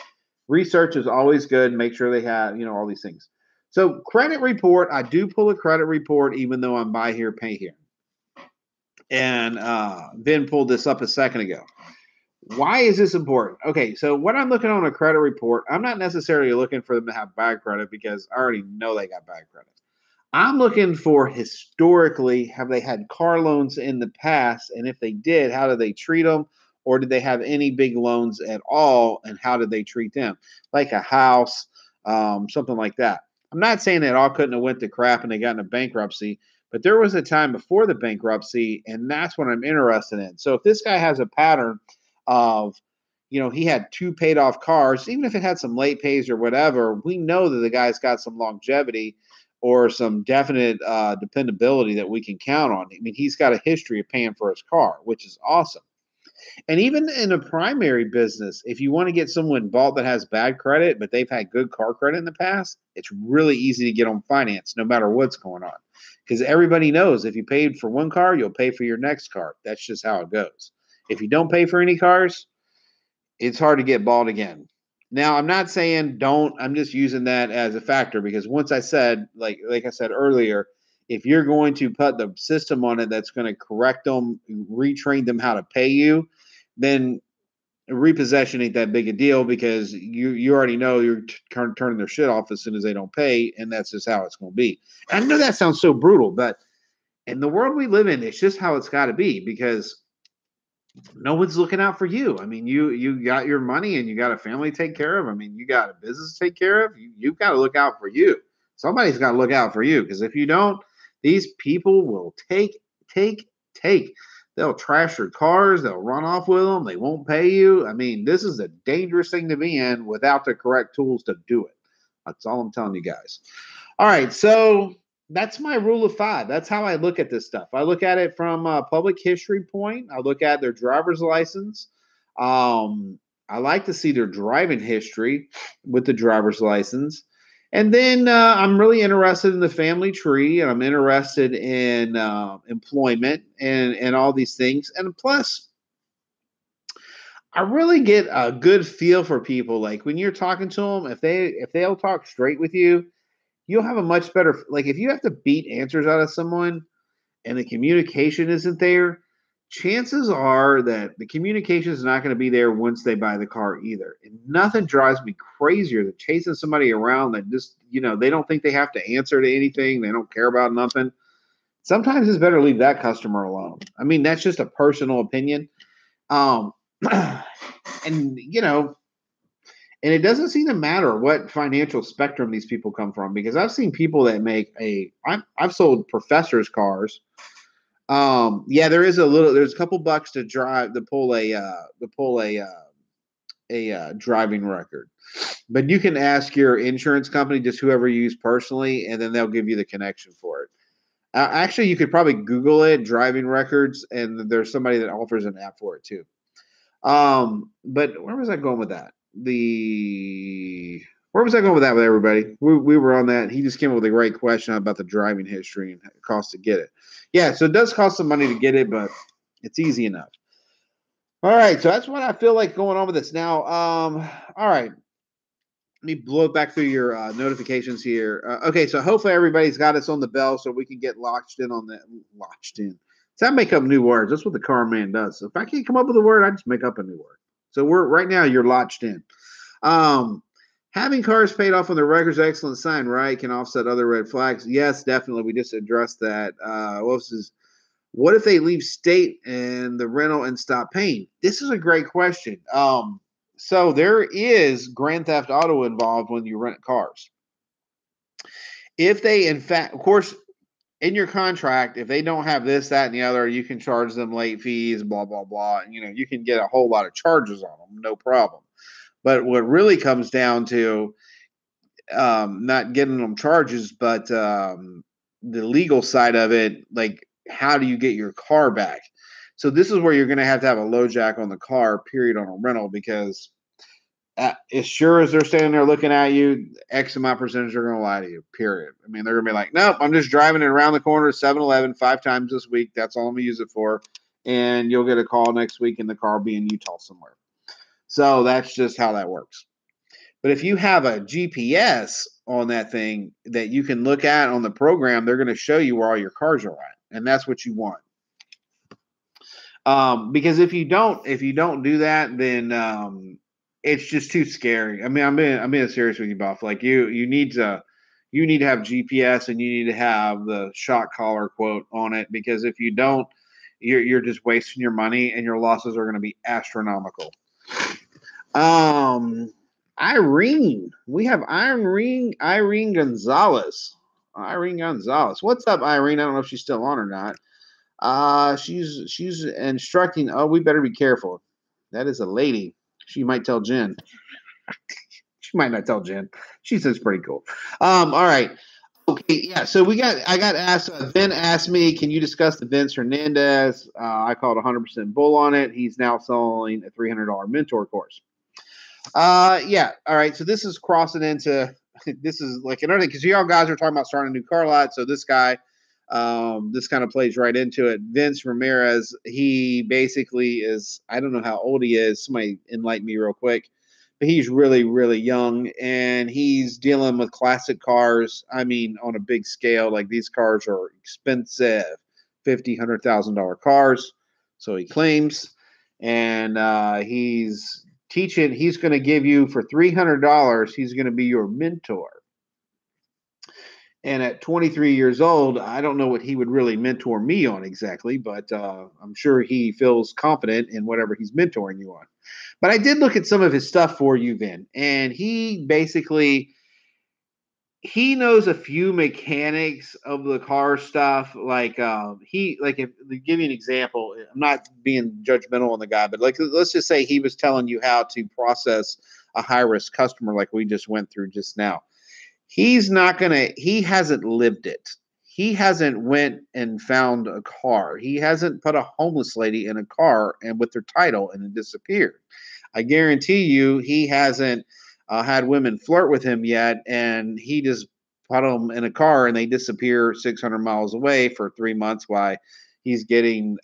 research is always good. Make sure they have, all these things. So credit report, I do pull a credit report even though I'm buy here, pay here. And Ben pulled this up a second ago. Why is this important? Okay, so when I'm looking on a credit report, I'm not necessarily looking for them to have bad credit because I already know they got bad credit. I'm looking for historically, have they had car loans in the past? And if they did, how did they treat them? Or did they have any big loans at all? And how did they treat them? Like a house, something like that. I'm not saying that all couldn't have went to crap and they got into bankruptcy, but there was a time before the bankruptcy, and that's what I'm interested in. So if this guy has a pattern of, he had 2 paid off cars, even if it had some late pays or whatever, we know that the guy's got some longevity or some definite dependability that we can count on. I mean, he's got a history of paying for his car, which is awesome. And even in a primary business, if you want to get someone involved that has bad credit, but they've had good car credit in the past, it's really easy to get them financed no matter what's going on. because everybody knows if you paid for one car, you'll pay for your next car. That's just how it goes. If you don't pay for any cars, it's hard to get bought again. Now, I'm not saying don't. I'm just using that as a factor because once I said, like I said earlier, if you're going to put the system on it that's going to correct them, retrain them how to pay you, then repossession ain't that big a deal because you already know you're turning their shit off as soon as they don't pay, and that's just how it's going to be. And I know that sounds so brutal, but in the world we live in, it's just how it's got to be because no one's looking out for you. I mean, you got your money and you got a family to take care of. I mean, you got a business to take care of. You've got to look out for you. Somebody's got to look out for you because if you don't, these people will take. They'll trash your cars. They'll run off with them. They won't pay you. I mean, this is a dangerous thing to be in without the correct tools to do it. That's all I'm telling you guys. All right, so that's my rule of 5. That's how I look at this stuff. I look at it from a public history point. I look at their driver's license. I like to see their driving history with the driver's license. And then I'm really interested in the family tree, and I'm interested in employment and all these things. And plus, I really get a good feel for people. Like when you're talking to them, if they'll talk straight with you, you'll have a much better. Like if you have to beat answers out of someone, and the communication isn't there, chances are that the communication is not going to be there once they buy the car either. And nothing drives me crazier than chasing somebody around that just, they don't think they have to answer to anything. They don't care about nothing. Sometimes it's better to leave that customer alone. I mean, that's just a personal opinion. And, and it doesn't seem to matter what financial spectrum these people come from because I've seen people that make I've sold professors' cars. Yeah, there's a couple bucks to pull a driving record, but you can ask your insurance company, just whoever you use personally, and then they'll give you the connection for it. Actually, you could probably Google it, driving records, and there's somebody that offers an app for it too. But where was I going with that? Where was I going with that with everybody? We were on that. He just came up with a great question about the driving history and it costs to get it. Yeah, so it does cost some money to get it, but it's easy enough. All right, so that's what I feel like going on with this. Now, all right. Let me blow back through your notifications here. Okay, so hopefully everybody's got us on the bell so we can get locked in on that. Locked in. So I make up new words. That's what the CarMan does. So if I can't come up with a word, I just make up a new word. So right now you're latched in. Having cars paid off on the record's excellent sign, right? Can offset other red flags. Yes, definitely. We just addressed that. What if they leave state and the rental and stop paying? This is a great question. So there is grand theft auto involved when you rent cars. If they, in fact, of course, in your contract, if they don't have this, that, and the other, you can charge them late fees, blah, blah, blah. And, you can get a whole lot of charges on them, no problem. But what really comes down to not getting them charges, but the legal side of it, like how do you get your car back? So this is where you're going to have a low jack on the car, period, on a rental, because as sure as they're standing there looking at you, X amount percentage are going to lie to you, period. I mean, they're going to be like, nope, I'm just driving it around the corner to 7-Eleven 5 times this week. That's all I'm going to use it for. And you'll get a call next week and the car will be in Utah somewhere. So that's just how that works. But if you have a GPS on that thing that you can look at on the program, they're going to show you where all your cars are at. And that's what you want. Because if you don't do that, then it's just too scary. I mean, I'm being serious with you, Buff. Like you need to have GPS and you need to have the shot collar quote on it, because if you don't, you're just wasting your money and your losses are going to be astronomical. Irene. We have Irene Gonzalez. Irene Gonzalez. What's up, Irene? I don't know if she's still on or not. She's instructing. Oh, we better be careful. That is a lady. She might tell Jen. She might not tell Jen. She says pretty cool. All right. Okay, yeah. So I got asked. Ben asked me, "Can you discuss the Vince Hernandez?" I called 100% bull on it. He's now selling a $300 mentor course. Yeah. All right. So this is crossing into. This is like another thing because y'all guys are talking about starting a new car lot. So this guy This kind of plays right into it. Vince Ramirez, he basically is, I don't know how old he is. Somebody enlighten me real quick. But he's really, really young, and he's dealing with classic cars. I mean, on a big scale. Like, these cars are expensive, $50,000, $100,000 cars. So he claims, and he's teaching. He's going to give you for $300. He's going to be your mentor. And at 23 years old, I don't know what he would really mentor me on exactly, but I'm sure he feels confident in whatever he's mentoring you on. But I did look at some of his stuff for you, Vin, and he basically he knows a few mechanics of the car stuff. Like if to give you an example, I'm not being judgmental on the guy, but like let's just say he was telling you how to process a high risk customer, like we just went through just now. He hasn't lived it. He hasn't went and found a car. He hasn't put a homeless lady in a car and with their title and it disappeared. I guarantee you he hasn't had women flirt with him yet, and he just put them in a car and they disappear 600 miles away for 3 months while he's getting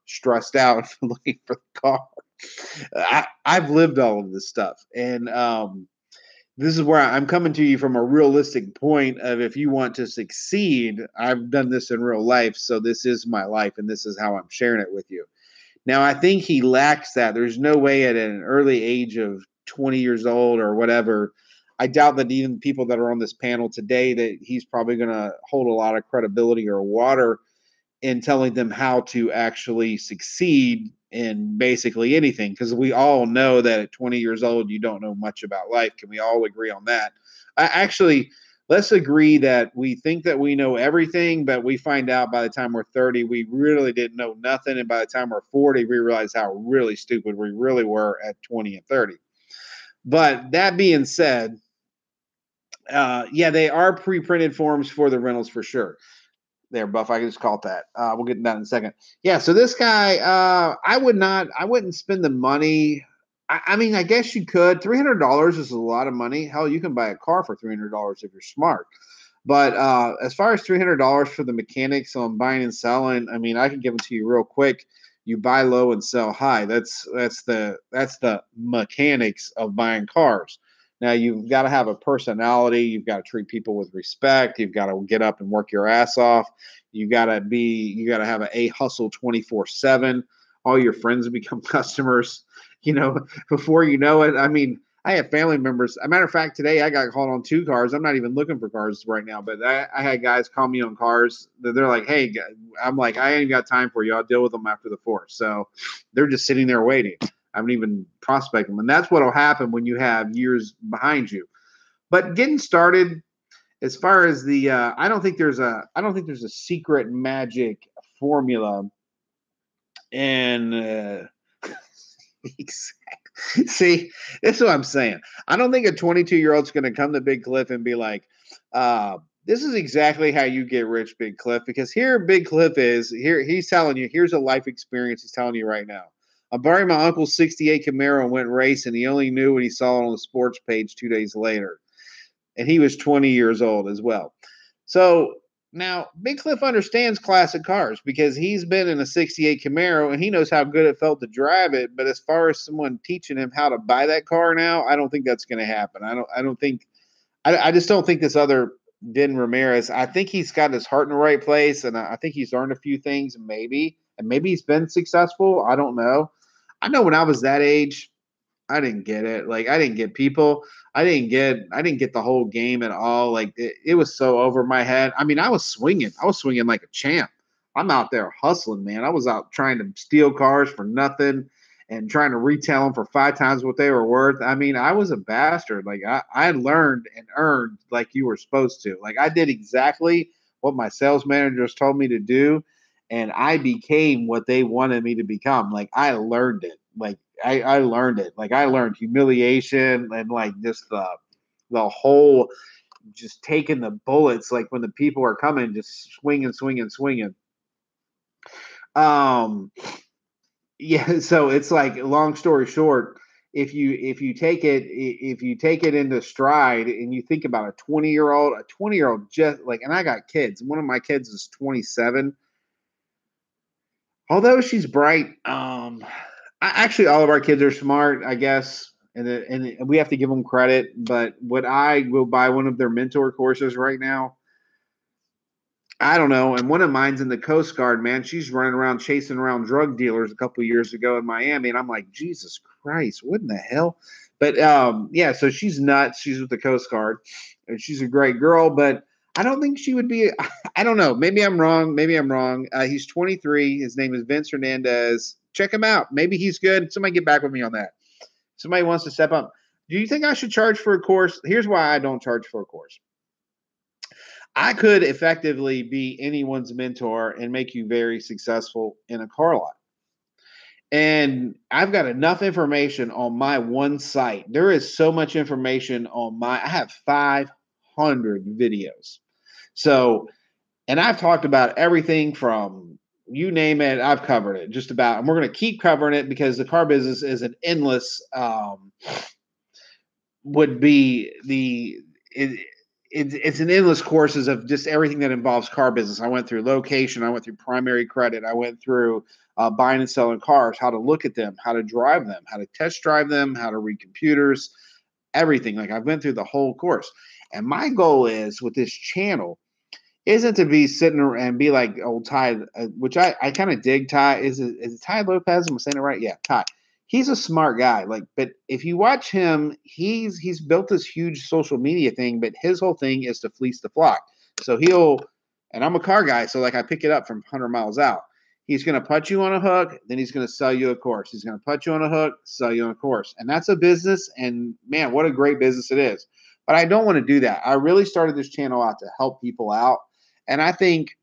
stressed out looking for the car. I've lived all of this stuff, and this is where I'm coming to you from a realistic point of if you want to succeed. I've done this in real life, so this is my life, and this is how I'm sharing it with you. Now, I think he lacks that. There's no way at an early age of 20 years old or whatever, I doubt that even people that are on this panel today, that he's probably going to hold a lot of credibility or water in telling them how to actually succeed in basically anything, because we all know that at 20 years old you don't know much about life. Can we all agree on that? Actually, let's agree that we think that we know everything, but we find out by the time we're 30 we really didn't know nothing, and by the time we're 40 we realize how really stupid we really were at 20 and 30. But that being said, yeah, they are pre-printed forms for the rentals for sure. There, Buff. I can just call it that. We'll get to that in a second. Yeah, so this guy, I wouldn't spend the money. I mean, I guess you could. $300 is a lot of money. Hell, you can buy a car for $300 if you're smart. But as far as $300 for the mechanics on buying and selling, I mean, I can give them to you real quick. You buy low and sell high. That's the mechanics of buying cars. Now, you've got to have a personality. You've got to treat people with respect. You've got to get up and work your ass off. You got to have a hustle 24/7. All your friends become customers, before you know it. I mean, I have family members. As a matter of fact, today I got called on 2 cars. I'm not even looking for cars right now, but I had guys call me on cars. They're like, hey, I'm like, I ain't got time for you. I'll deal with them after the 4th. So they're just sitting there waiting. I haven't even prospected them. And that's what will happen when you have years behind you. But getting started, as far as the, I don't think there's a secret magic formula. And exactly. See, that's what I'm saying. I don't think a 22-year-old's going to come to Big Cliff and be like, this is exactly how you get rich, Big Cliff. Because here Big Cliff is, here he's telling you, here's a life experience he's telling you right now. I borrowed my uncle's 68 Camaro and went racing. He only knew when he saw it on the sports page 2 days later. And he was 20 years old as well. So now Big Cliff understands classic cars because he's been in a 68 Camaro and he knows how good it felt to drive it. But as far as someone teaching him how to buy that car now, I don't think that's going to happen. I just don't think this other Den Ramirez, I think he's got his heart in the right place. And I think he's learned a few things, and maybe he's been successful. I don't know. I know when I was that age, I didn't get it. Like, I didn't get people. I didn't get the whole game at all. Like, it was so over my head. I mean, I was swinging like a champ. I'm out there hustling, man. I was out trying to steal cars for nothing and trying to retail them for 5 times what they were worth. I mean, I was a bastard. Like, I learned and earned like you were supposed to. Like, I did exactly what my sales managers told me to do, and I became what they wanted me to become. Like, I learned it. Like, I learned it. Like, I learned humiliation and like just the whole just taking the bullets. Like, when the people are coming, just swinging. Yeah. So it's like, long story short, if you take it into stride and you think about a 20-year-old just like, and I got kids. One of my kids is 27. Although she's bright, actually all of our kids are smart, I guess, and we have to give them credit. But would I go buy one of their mentor courses right now? I don't know. And one of mine's in the Coast Guard, man. She's running around chasing around drug dealers a couple of years ago in Miami. And I'm like, Jesus Christ, what in the hell? But yeah, so she's nuts. She's with the Coast Guard and she's a great girl, but I don't think she would be. I don't know. Maybe I'm wrong. He's 23. His name is Vince Hernandez. Check him out. Maybe he's good. Somebody get back with me on that. Somebody wants to step up. Do you think I should charge for a course? Here's why I don't charge for a course. I could effectively be anyone's mentor and make you very successful in a car lot. And I've got enough information on my one site. There is so much information on I have 500 videos. So, and I've talked about everything from you name it, I've covered it just about. And we're going to keep covering it because the car business is an endless, it's an endless courses of just everything that involves car business. I went through location. I went through primary credit. I went through buying and selling cars, how to look at them, how to drive them, how to test drive them, how to read computers, everything. Like I went through the whole course. And my goal is with this channel isn't to be sitting and be like old Ty, which I kind of dig Ty. Is it Ty Lopez? Am I saying it right? Yeah, Ty. He's a smart guy. Like, but if you watch him, he's built this huge social media thing, but his whole thing is to fleece the flock. So and I'm a car guy, so like I pick it up from 100 miles out. He's going to put you on a hook, then he's going to sell you a course. He's going to put you on a hook, sell you on a course. And that's a business, and man, what a great business it is. But I don't want to do that. I really started this channel out to help people out. And I think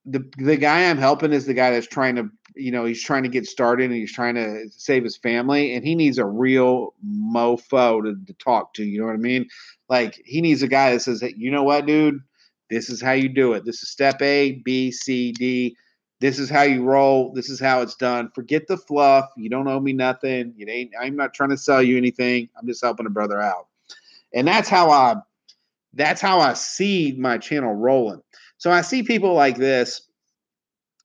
the guy I'm helping is the guy that's trying to, he's trying to get started and he's trying to save his family, and he needs a real mofo to talk to. You know what I mean? Like he needs a guy that says, hey, you know what, dude? This is how you do it. This is step A, B, C, D. This is how you roll. This is how it's done. Forget the fluff. You don't owe me nothing. I'm not trying to sell you anything. I'm just helping a brother out. And that's how I see my channel rolling. So I see people like this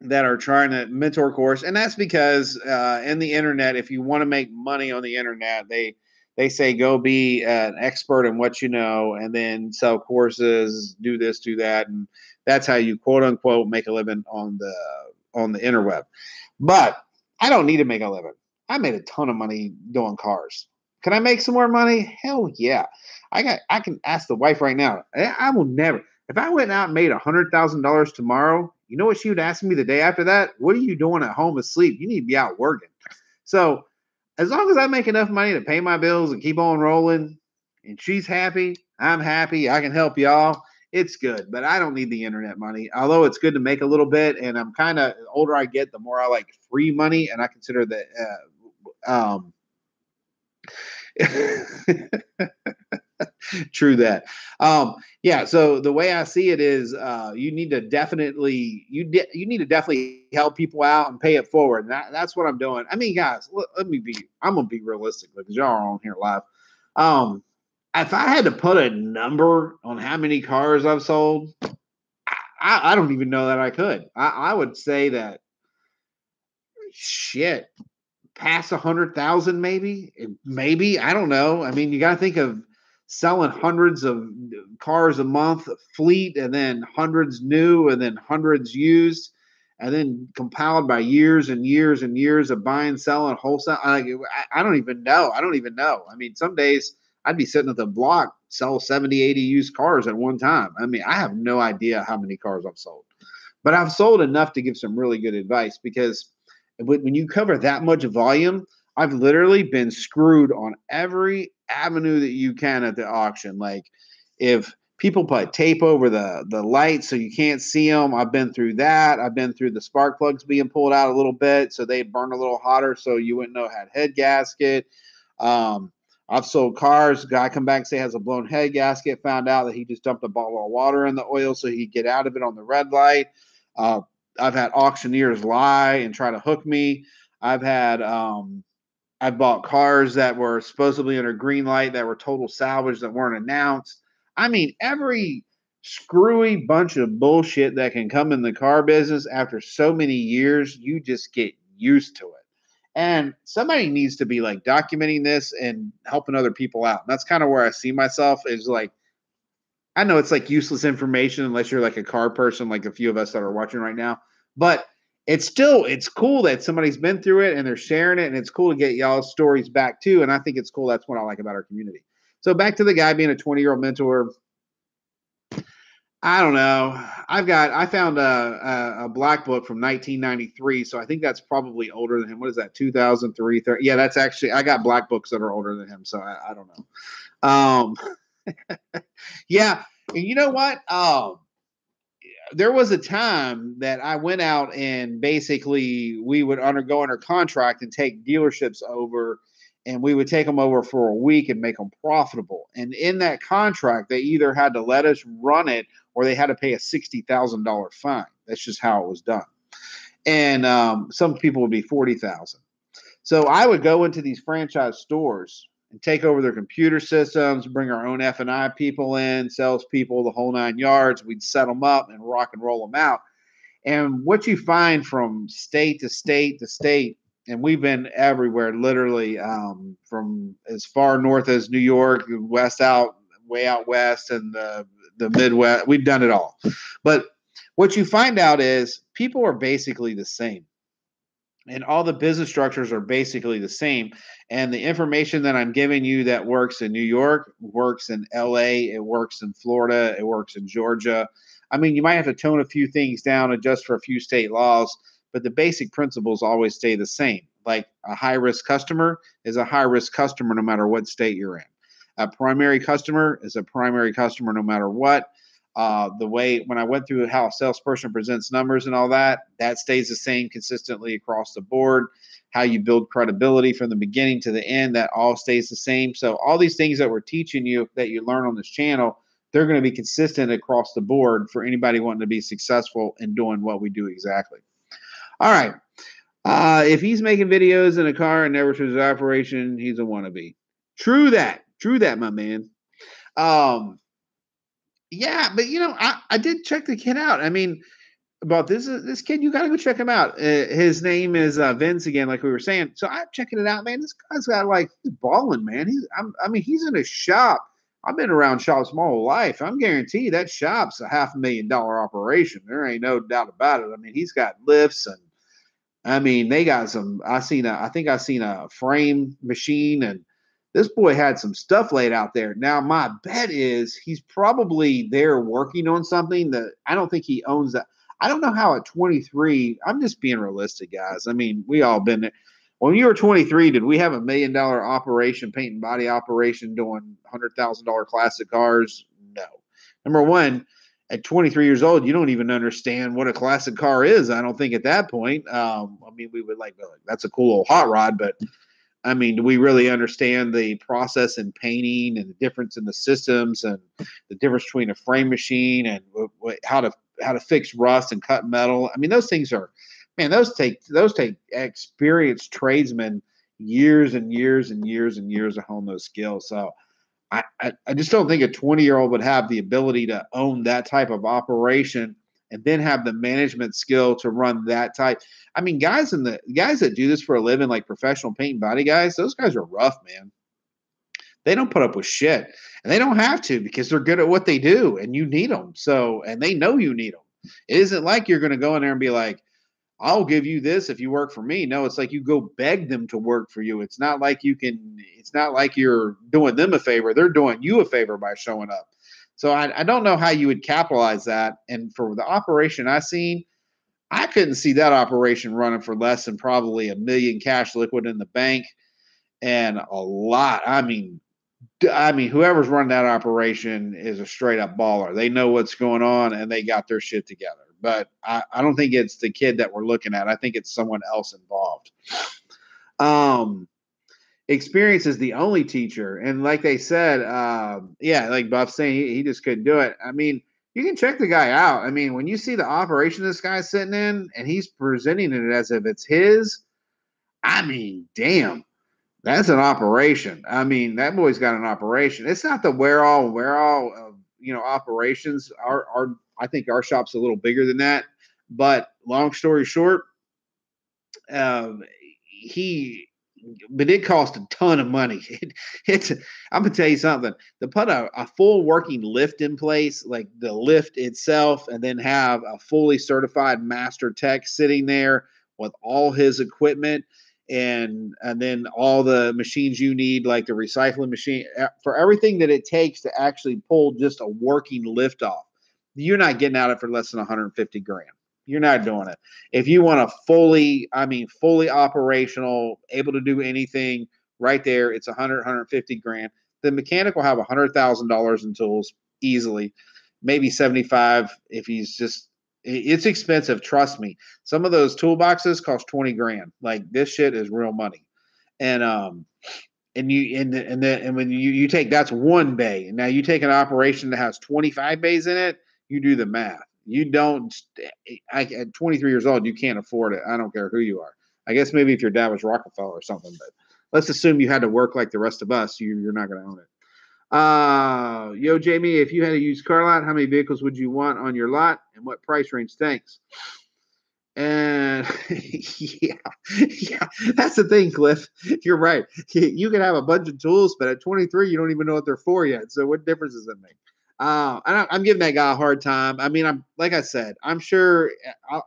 that are trying to mentor course, and that's because in the internet, if you want to make money on the internet, they say go be an expert in what you know, and then sell courses, do this, do that, and that's how you quote unquote make a living on the interweb. But I don't need to make a living. I made a ton of money doing cars. Can I make some more money? Hell yeah. I can ask the wife right now. I will never. If I went out and made $100,000 tomorrow, you know what she would ask me the day after that? What are you doing at home asleep? You need to be out working. So as long as I make enough money to pay my bills and keep on rolling, and she's happy, I'm happy, I can help y'all, it's good. But I don't need the internet money, although it's good to make a little bit. And I'm kind of, the older I get, the more I like free money. And I consider that true that. Yeah. So the way I see it is, you need to definitely help people out and pay it forward. And that's what I'm doing. I mean, guys, I'm gonna be realistic because y'all are on here live. If I had to put a number on how many cars I've sold, I don't even know that I could. I would say that shit past 100,000, maybe. I don't know. I mean, you got to think of selling hundreds of cars a month, fleet, and then hundreds new, and then hundreds used, and then compiled by years and years and years of buying, selling, wholesale. I don't even know. I mean, some days I'd be sitting at the block, sell 70, 80 used cars at one time. I mean, I have no idea how many cars I've sold, but I've sold enough to give some really good advice, because when you cover that much volume, I've literally been screwed on every avenue that you can at the auction. Like if people put tape over the lights so you can't see them, I've been through that. I've been through the spark plugs being pulled out a little bit so they burn a little hotter so you wouldn't know it had head gasket. I've sold cars. Guy come back and say has a blown head gasket. Found out that he just dumped a bottle of water in the oil so he'd get out of it on the red light. I've had auctioneers lie and try to hook me. I've had I bought cars that were supposedly under green light that were total salvage that weren't announced. I mean, every screwy bunch of bullshit that can come in the car business after so many years, you just get used to it. And somebody needs to be like documenting this and helping other people out. And that's kind of where I see myself is like, I know it's like useless information unless you're like a car person, like a few of us that are watching right now. But it's cool that somebody's been through it and they're sharing it, and it's cool to get y'all's stories back too. And I think it's cool. That's what I like about our community. So back to the guy being a 20-year-old mentor. I don't know. I found a black book from 1993, so I think that's probably older than him. What is that? 2003, 30? Yeah, that's actually I got black books that are older than him, so I don't know. Yeah, and you know what? There was a time that I went out and basically we would go under contract and take dealerships over, and we would take them over for a week and make them profitable. And in that contract, they either had to let us run it or they had to pay a $60,000 fine. That's just how it was done. And some people would be $40,000. So I would go into these franchise stores and take over their computer systems, bring our own F&I people in, salespeople, the whole 9 yards. We'd set them up and rock and roll them out. And what you find from state to state to state, and we've been everywhere, literally from as far north as New York, west out, way out west, and the Midwest. We've done it all. But what you find out is people are basically the same. And all the business structures are basically the same. And the information that I'm giving you that works in New York, works in LA, it works in Florida, it works in Georgia. I mean, you might have to tone a few things down, adjust for a few state laws, but the basic principles always stay the same. Like a high-risk customer is a high-risk customer no matter what state you're in. A primary customer is a primary customer no matter what. The way when I went through how a salesperson presents numbers and all that, that stays the same consistently across the board. How you build credibility from the beginning to the end, that all stays the same. So all these things that we're teaching you that you learn on this channel, they're going to be consistent across the board for anybody wanting to be successful in doing what we do exactly. All right. If he's making videos in a car and never shows his operation, he's a wannabe. True that, my man. Yeah, but you know, I did check the kid out. I mean, about this kid, you got to go check him out. His name is Vince again, like we were saying. So I'm checking it out, man. This guy's got like he's balling, man. I mean, he's in a shop. I've been around shops my whole life. I'm guaranteed that shop's a $500,000 operation. There ain't no doubt about it. I mean, he's got lifts and I mean, they got some. I think I seen a frame machine, and this boy had some stuff laid out there. Now, my bet is he's probably there working on something that I don't think he owns that. I don't know how at 23. I'm just being realistic, guys. I mean, we all been there. When you were 23, did we have $1 million operation, paint and body operation, doing $100,000 classic cars? No. Number one, at 23 years old, you don't even understand what a classic car is. I don't think at that point. I mean, we would like, that's a cool old hot rod, but I mean, do we really understand the process in painting and the difference in the systems and the difference between a frame machine and how to fix rust and cut metal? I mean, those things are, man, those take experienced tradesmen years and years and years and years to hone those skills. So I just don't think a 20-year-old would have the ability to own that type of operation and then have the management skill to run that type. I mean, guys that do this for a living, like professional paint and body guys, those guys are rough, man. They don't put up with shit, and they don't have to because they're good at what they do, and you need them. So, and they know you need them. It isn't like you're going to go in there and be like, I'll give you this if you work for me. No, it's like you go beg them to work for you. It's not like you're doing them a favor. They're doing you a favor by showing up. So I don't know how you would capitalize that. And for the operation I seen, I couldn't see that operation running for less than probably $1 million cash liquid in the bank and a lot. I mean, whoever's running that operation is a straight up baller. They know what's going on and they got their shit together. But I don't think it's the kid that we're looking at. I think it's someone else involved. Experience is the only teacher. And like they said, yeah, like Buff's saying, he just couldn't do it. I mean, you can check the guy out. I mean, when you see the operation this guy's sitting in and he's presenting it as if it's his, I mean, damn. That's an operation. I mean, that boy's got an operation. It's not the wear all of operations. Our I think our shop's a little bigger than that. But long story short, um, he but it cost a ton of money. It's I'm gonna tell you something. To put a full working lift in place, like the lift itself, and then have a fully certified master tech sitting there with all his equipment and then all the machines you need, like the recycling machine, for everything that it takes to actually pull just a working lift off. You're not getting out of it for less than 150 grand. You're not doing it. If you want a fully operational, able to do anything right there, it's 150 grand. The mechanic will have $100,000 in tools easily, maybe 75 if he's just. It's expensive, trust me. Some of those toolboxes cost 20 grand. Like this shit is real money, and when you take that's one bay. Now you take an operation that has 25 bays in it, you do the math. You don't. At 23 years old, you can't afford it. I don't care who you are. I guess maybe if your dad was Rockefeller or something, but let's assume you had to work like the rest of us. You're not going to own it. Yo, Jamie, if you had a used car lot, how many vehicles would you want on your lot, and what price range? Thanks. And yeah, that's the thing, Cliff. You're right. You can have a bunch of tools, but at 23, you don't even know what they're for yet. So what difference does it make? I'm giving that guy a hard time. I mean, like I said, I'm sure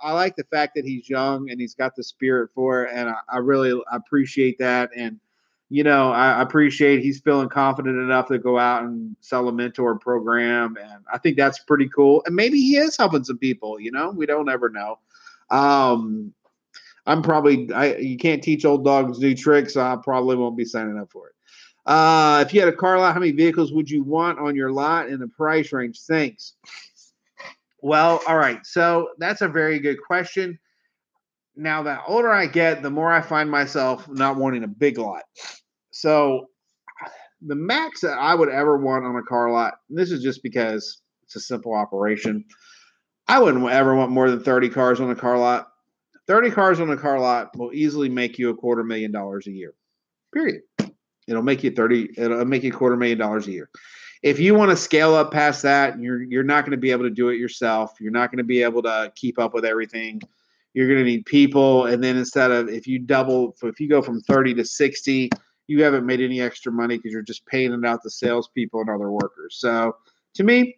I like the fact that he's young and he's got the spirit for it, and I really appreciate that. And I appreciate he's feeling confident enough to go out and sell a mentor program, and I think that's pretty cool. And maybe he is helping some people. We don't ever know. You can't teach old dogs new tricks, so I probably won't be signing up for it. If you had a car lot, how many vehicles would you want on your lot and the price range? Thanks. Well, all right. So that's a very good question. Now, the older I get, the more I find myself not wanting a big lot. So the max that I would ever want on a car lot, and this is just because it's a simple operation, I wouldn't ever want more than 30 cars on a car lot. 30 cars on a car lot will easily make you $250,000 a year. Period. It'll make you $250,000 a year. If you want to scale up past that, you're not going to be able to do it yourself. You're not going to be able to keep up with everything. You're going to need people. And then if you go from 30 to 60, you haven't made any extra money because you're just paying it out to salespeople and other workers. So to me,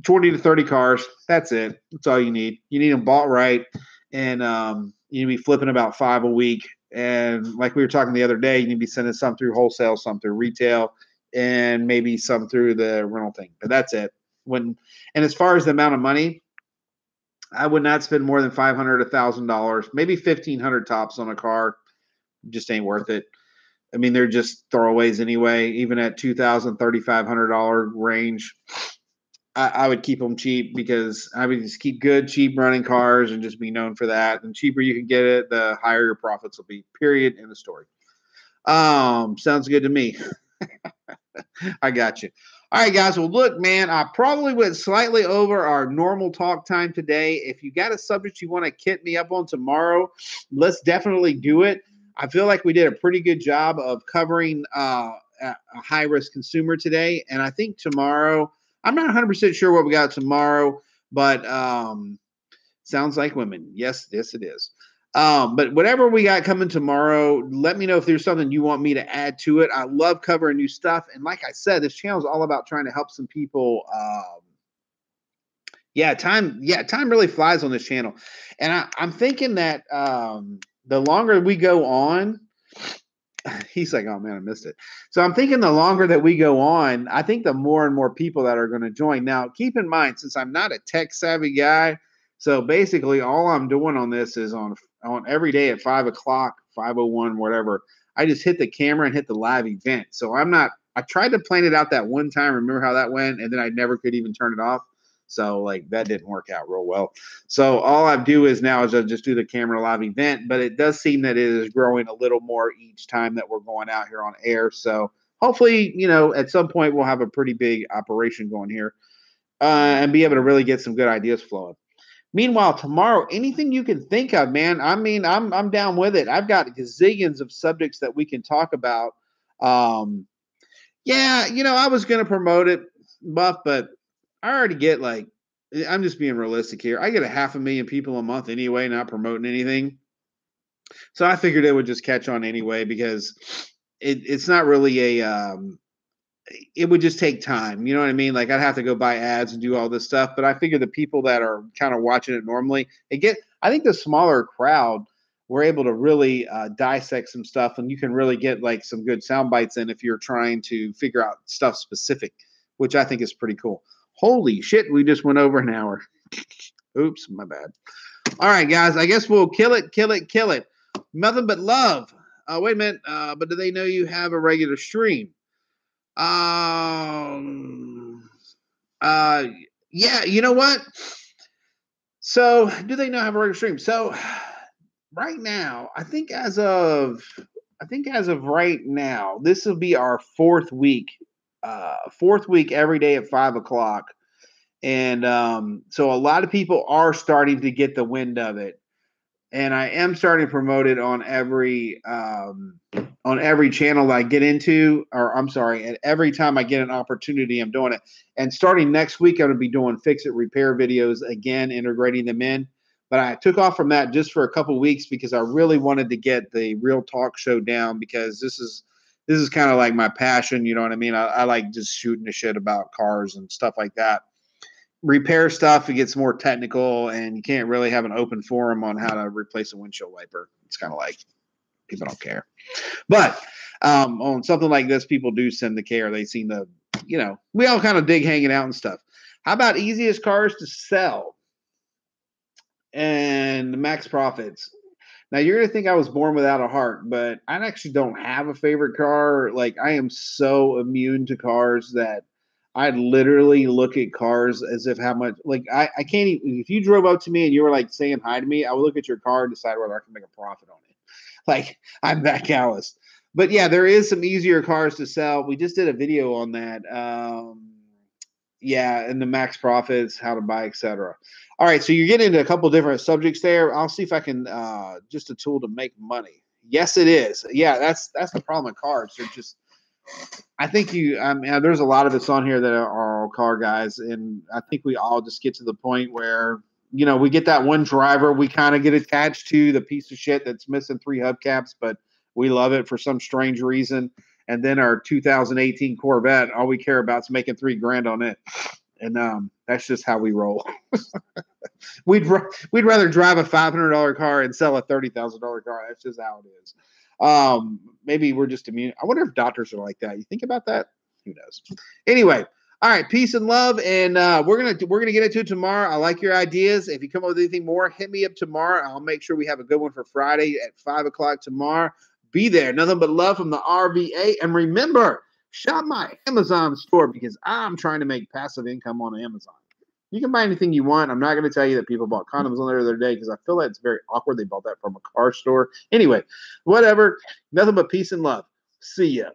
20 to 30 cars, that's it. That's all you need. You need them bought right. And you need to be flipping about 5 a week. And like we were talking the other day, you need to be sending some through wholesale, some through retail, and maybe some through the rental thing. But that's it. And as far as the amount of money, I would not spend more than $500, $1,000, maybe $1,500 tops on a car. Just ain't worth it. I mean, they're just throwaways anyway. Even at $2,000, $3,500 range, I would keep them cheap because I would just keep good, cheap running cars and just be known for that. And cheaper you can get it, the higher your profits will be. Period. End of story. Sounds good to me. I got you. All right, guys. Well, look, man, I probably went slightly over our normal talk time today. If you got a subject you want to kit me up on tomorrow, let's definitely do it. I feel like we did a pretty good job of covering a high-risk consumer today. And I think tomorrow, I'm not 100% sure what we got tomorrow, but sounds like women. Yes, it is. But whatever we got coming tomorrow, let me know if there's something you want me to add to it. I love covering new stuff. And like I said, this channel is all about trying to help some people. Time really flies on this channel. And I'm thinking that the longer we go on, he's like, oh man, I missed it. So I'm thinking the longer that we go on, I think the more and more people that are going to join. Now, keep in mind, since I'm not a tech savvy guy, so basically all I'm doing on this is on every day at 5 o'clock, 5:01, whatever, I just hit the camera and hit the live event. So I tried to plan it out that one time. Remember how that went? And then I never could even turn it off. So that didn't work out real well. So all I do is now is I just do the camera live event, but it does seem that it is growing a little more each time that we're going out here on air. So hopefully, at some point we'll have a pretty big operation going here and be able to really get some good ideas flowing. Meanwhile, tomorrow, anything you can think of, man. I mean, I'm down with it. I've got gazillions of subjects that we can talk about. Yeah, I was gonna promote it, Buff, but I already get like, I'm just being realistic here. I get 500,000 people a month anyway, not promoting anything. So I figured it would just catch on anyway because it's not really it would just take time. You know what I mean? Like I'd have to go buy ads and do all this stuff. But I figure the people that are kind of watching it normally, I think the smaller crowd, we're able to really dissect some stuff, and you can really get like some good sound bites in if you're trying to figure out stuff specific, which I think is pretty cool. Holy shit, we just went over an hour. Oops, my bad. All right, guys, I guess we'll kill it. Nothing but love. Wait a minute, but do they know you have a regular stream? Yeah, you know what? So, do they know I have a regular stream? So, right now, I think as of right now, this will be our fourth week every day at 5:00. And so a lot of people are starting to get the wind of it. And I am starting to promote it on every channel that I get into, or I'm sorry, at every time I get an opportunity, I'm doing it. And starting next week, I'm going to be doing fix it repair videos again, integrating them in. But I took off from that just for a couple of weeks because I really wanted to get the real talk show down, because this is kind of like my passion. You know what I mean? I like just shooting the shit about cars and stuff like that. Repair stuff, it gets more technical, and you can't really have an open forum on how to replace a windshield wiper. It's kind of like people don't care. But on something like this, people do send the care. They seem to, we all kind of dig hanging out and stuff. How about easiest cars to sell and max profits? Now, you're going to think I was born without a heart, but I actually don't have a favorite car. Like, I am so immune to cars that I literally look at cars as if how much, like, I can't even, if you drove up to me and you were like saying hi to me, I would look at your car and decide whether I can make a profit on it. Like, I'm that callous. But yeah, there is some easier cars to sell. We just did a video on that. Yeah, and the max profits, how to buy, etc. All right, so you're getting into a couple different subjects there. I'll see if I can just a tool to make money. Yes, it is. Yeah, that's the problem with cars. They're just, I think there's a lot of us on here that are all car guys, and I think we all just get to the point where, we get that one driver, we kind of get attached to the piece of shit that's missing 3 hubcaps, but we love it for some strange reason. And then our 2018 Corvette, all we care about is making $3,000 on it. And that's just how we roll. We'd rather drive a $500 car and sell a $30,000 car. That's just how it is. Maybe we're just immune. I wonder if doctors are like that. You think about that? Who knows? Anyway, all right, peace and love, and we're gonna get into it tomorrow. I like your ideas. If you come up with anything more, hit me up tomorrow. I'll make sure we have a good one for Friday at 5:00 tomorrow. Be there. Nothing but love from the RVA, and remember, shop my Amazon store because I'm trying to make passive income on Amazon. You can buy anything you want. I'm not going to tell you that people bought condoms on there the other day because I feel like it's very awkward. They bought that from a car store. Anyway, whatever. Nothing but peace and love. See ya.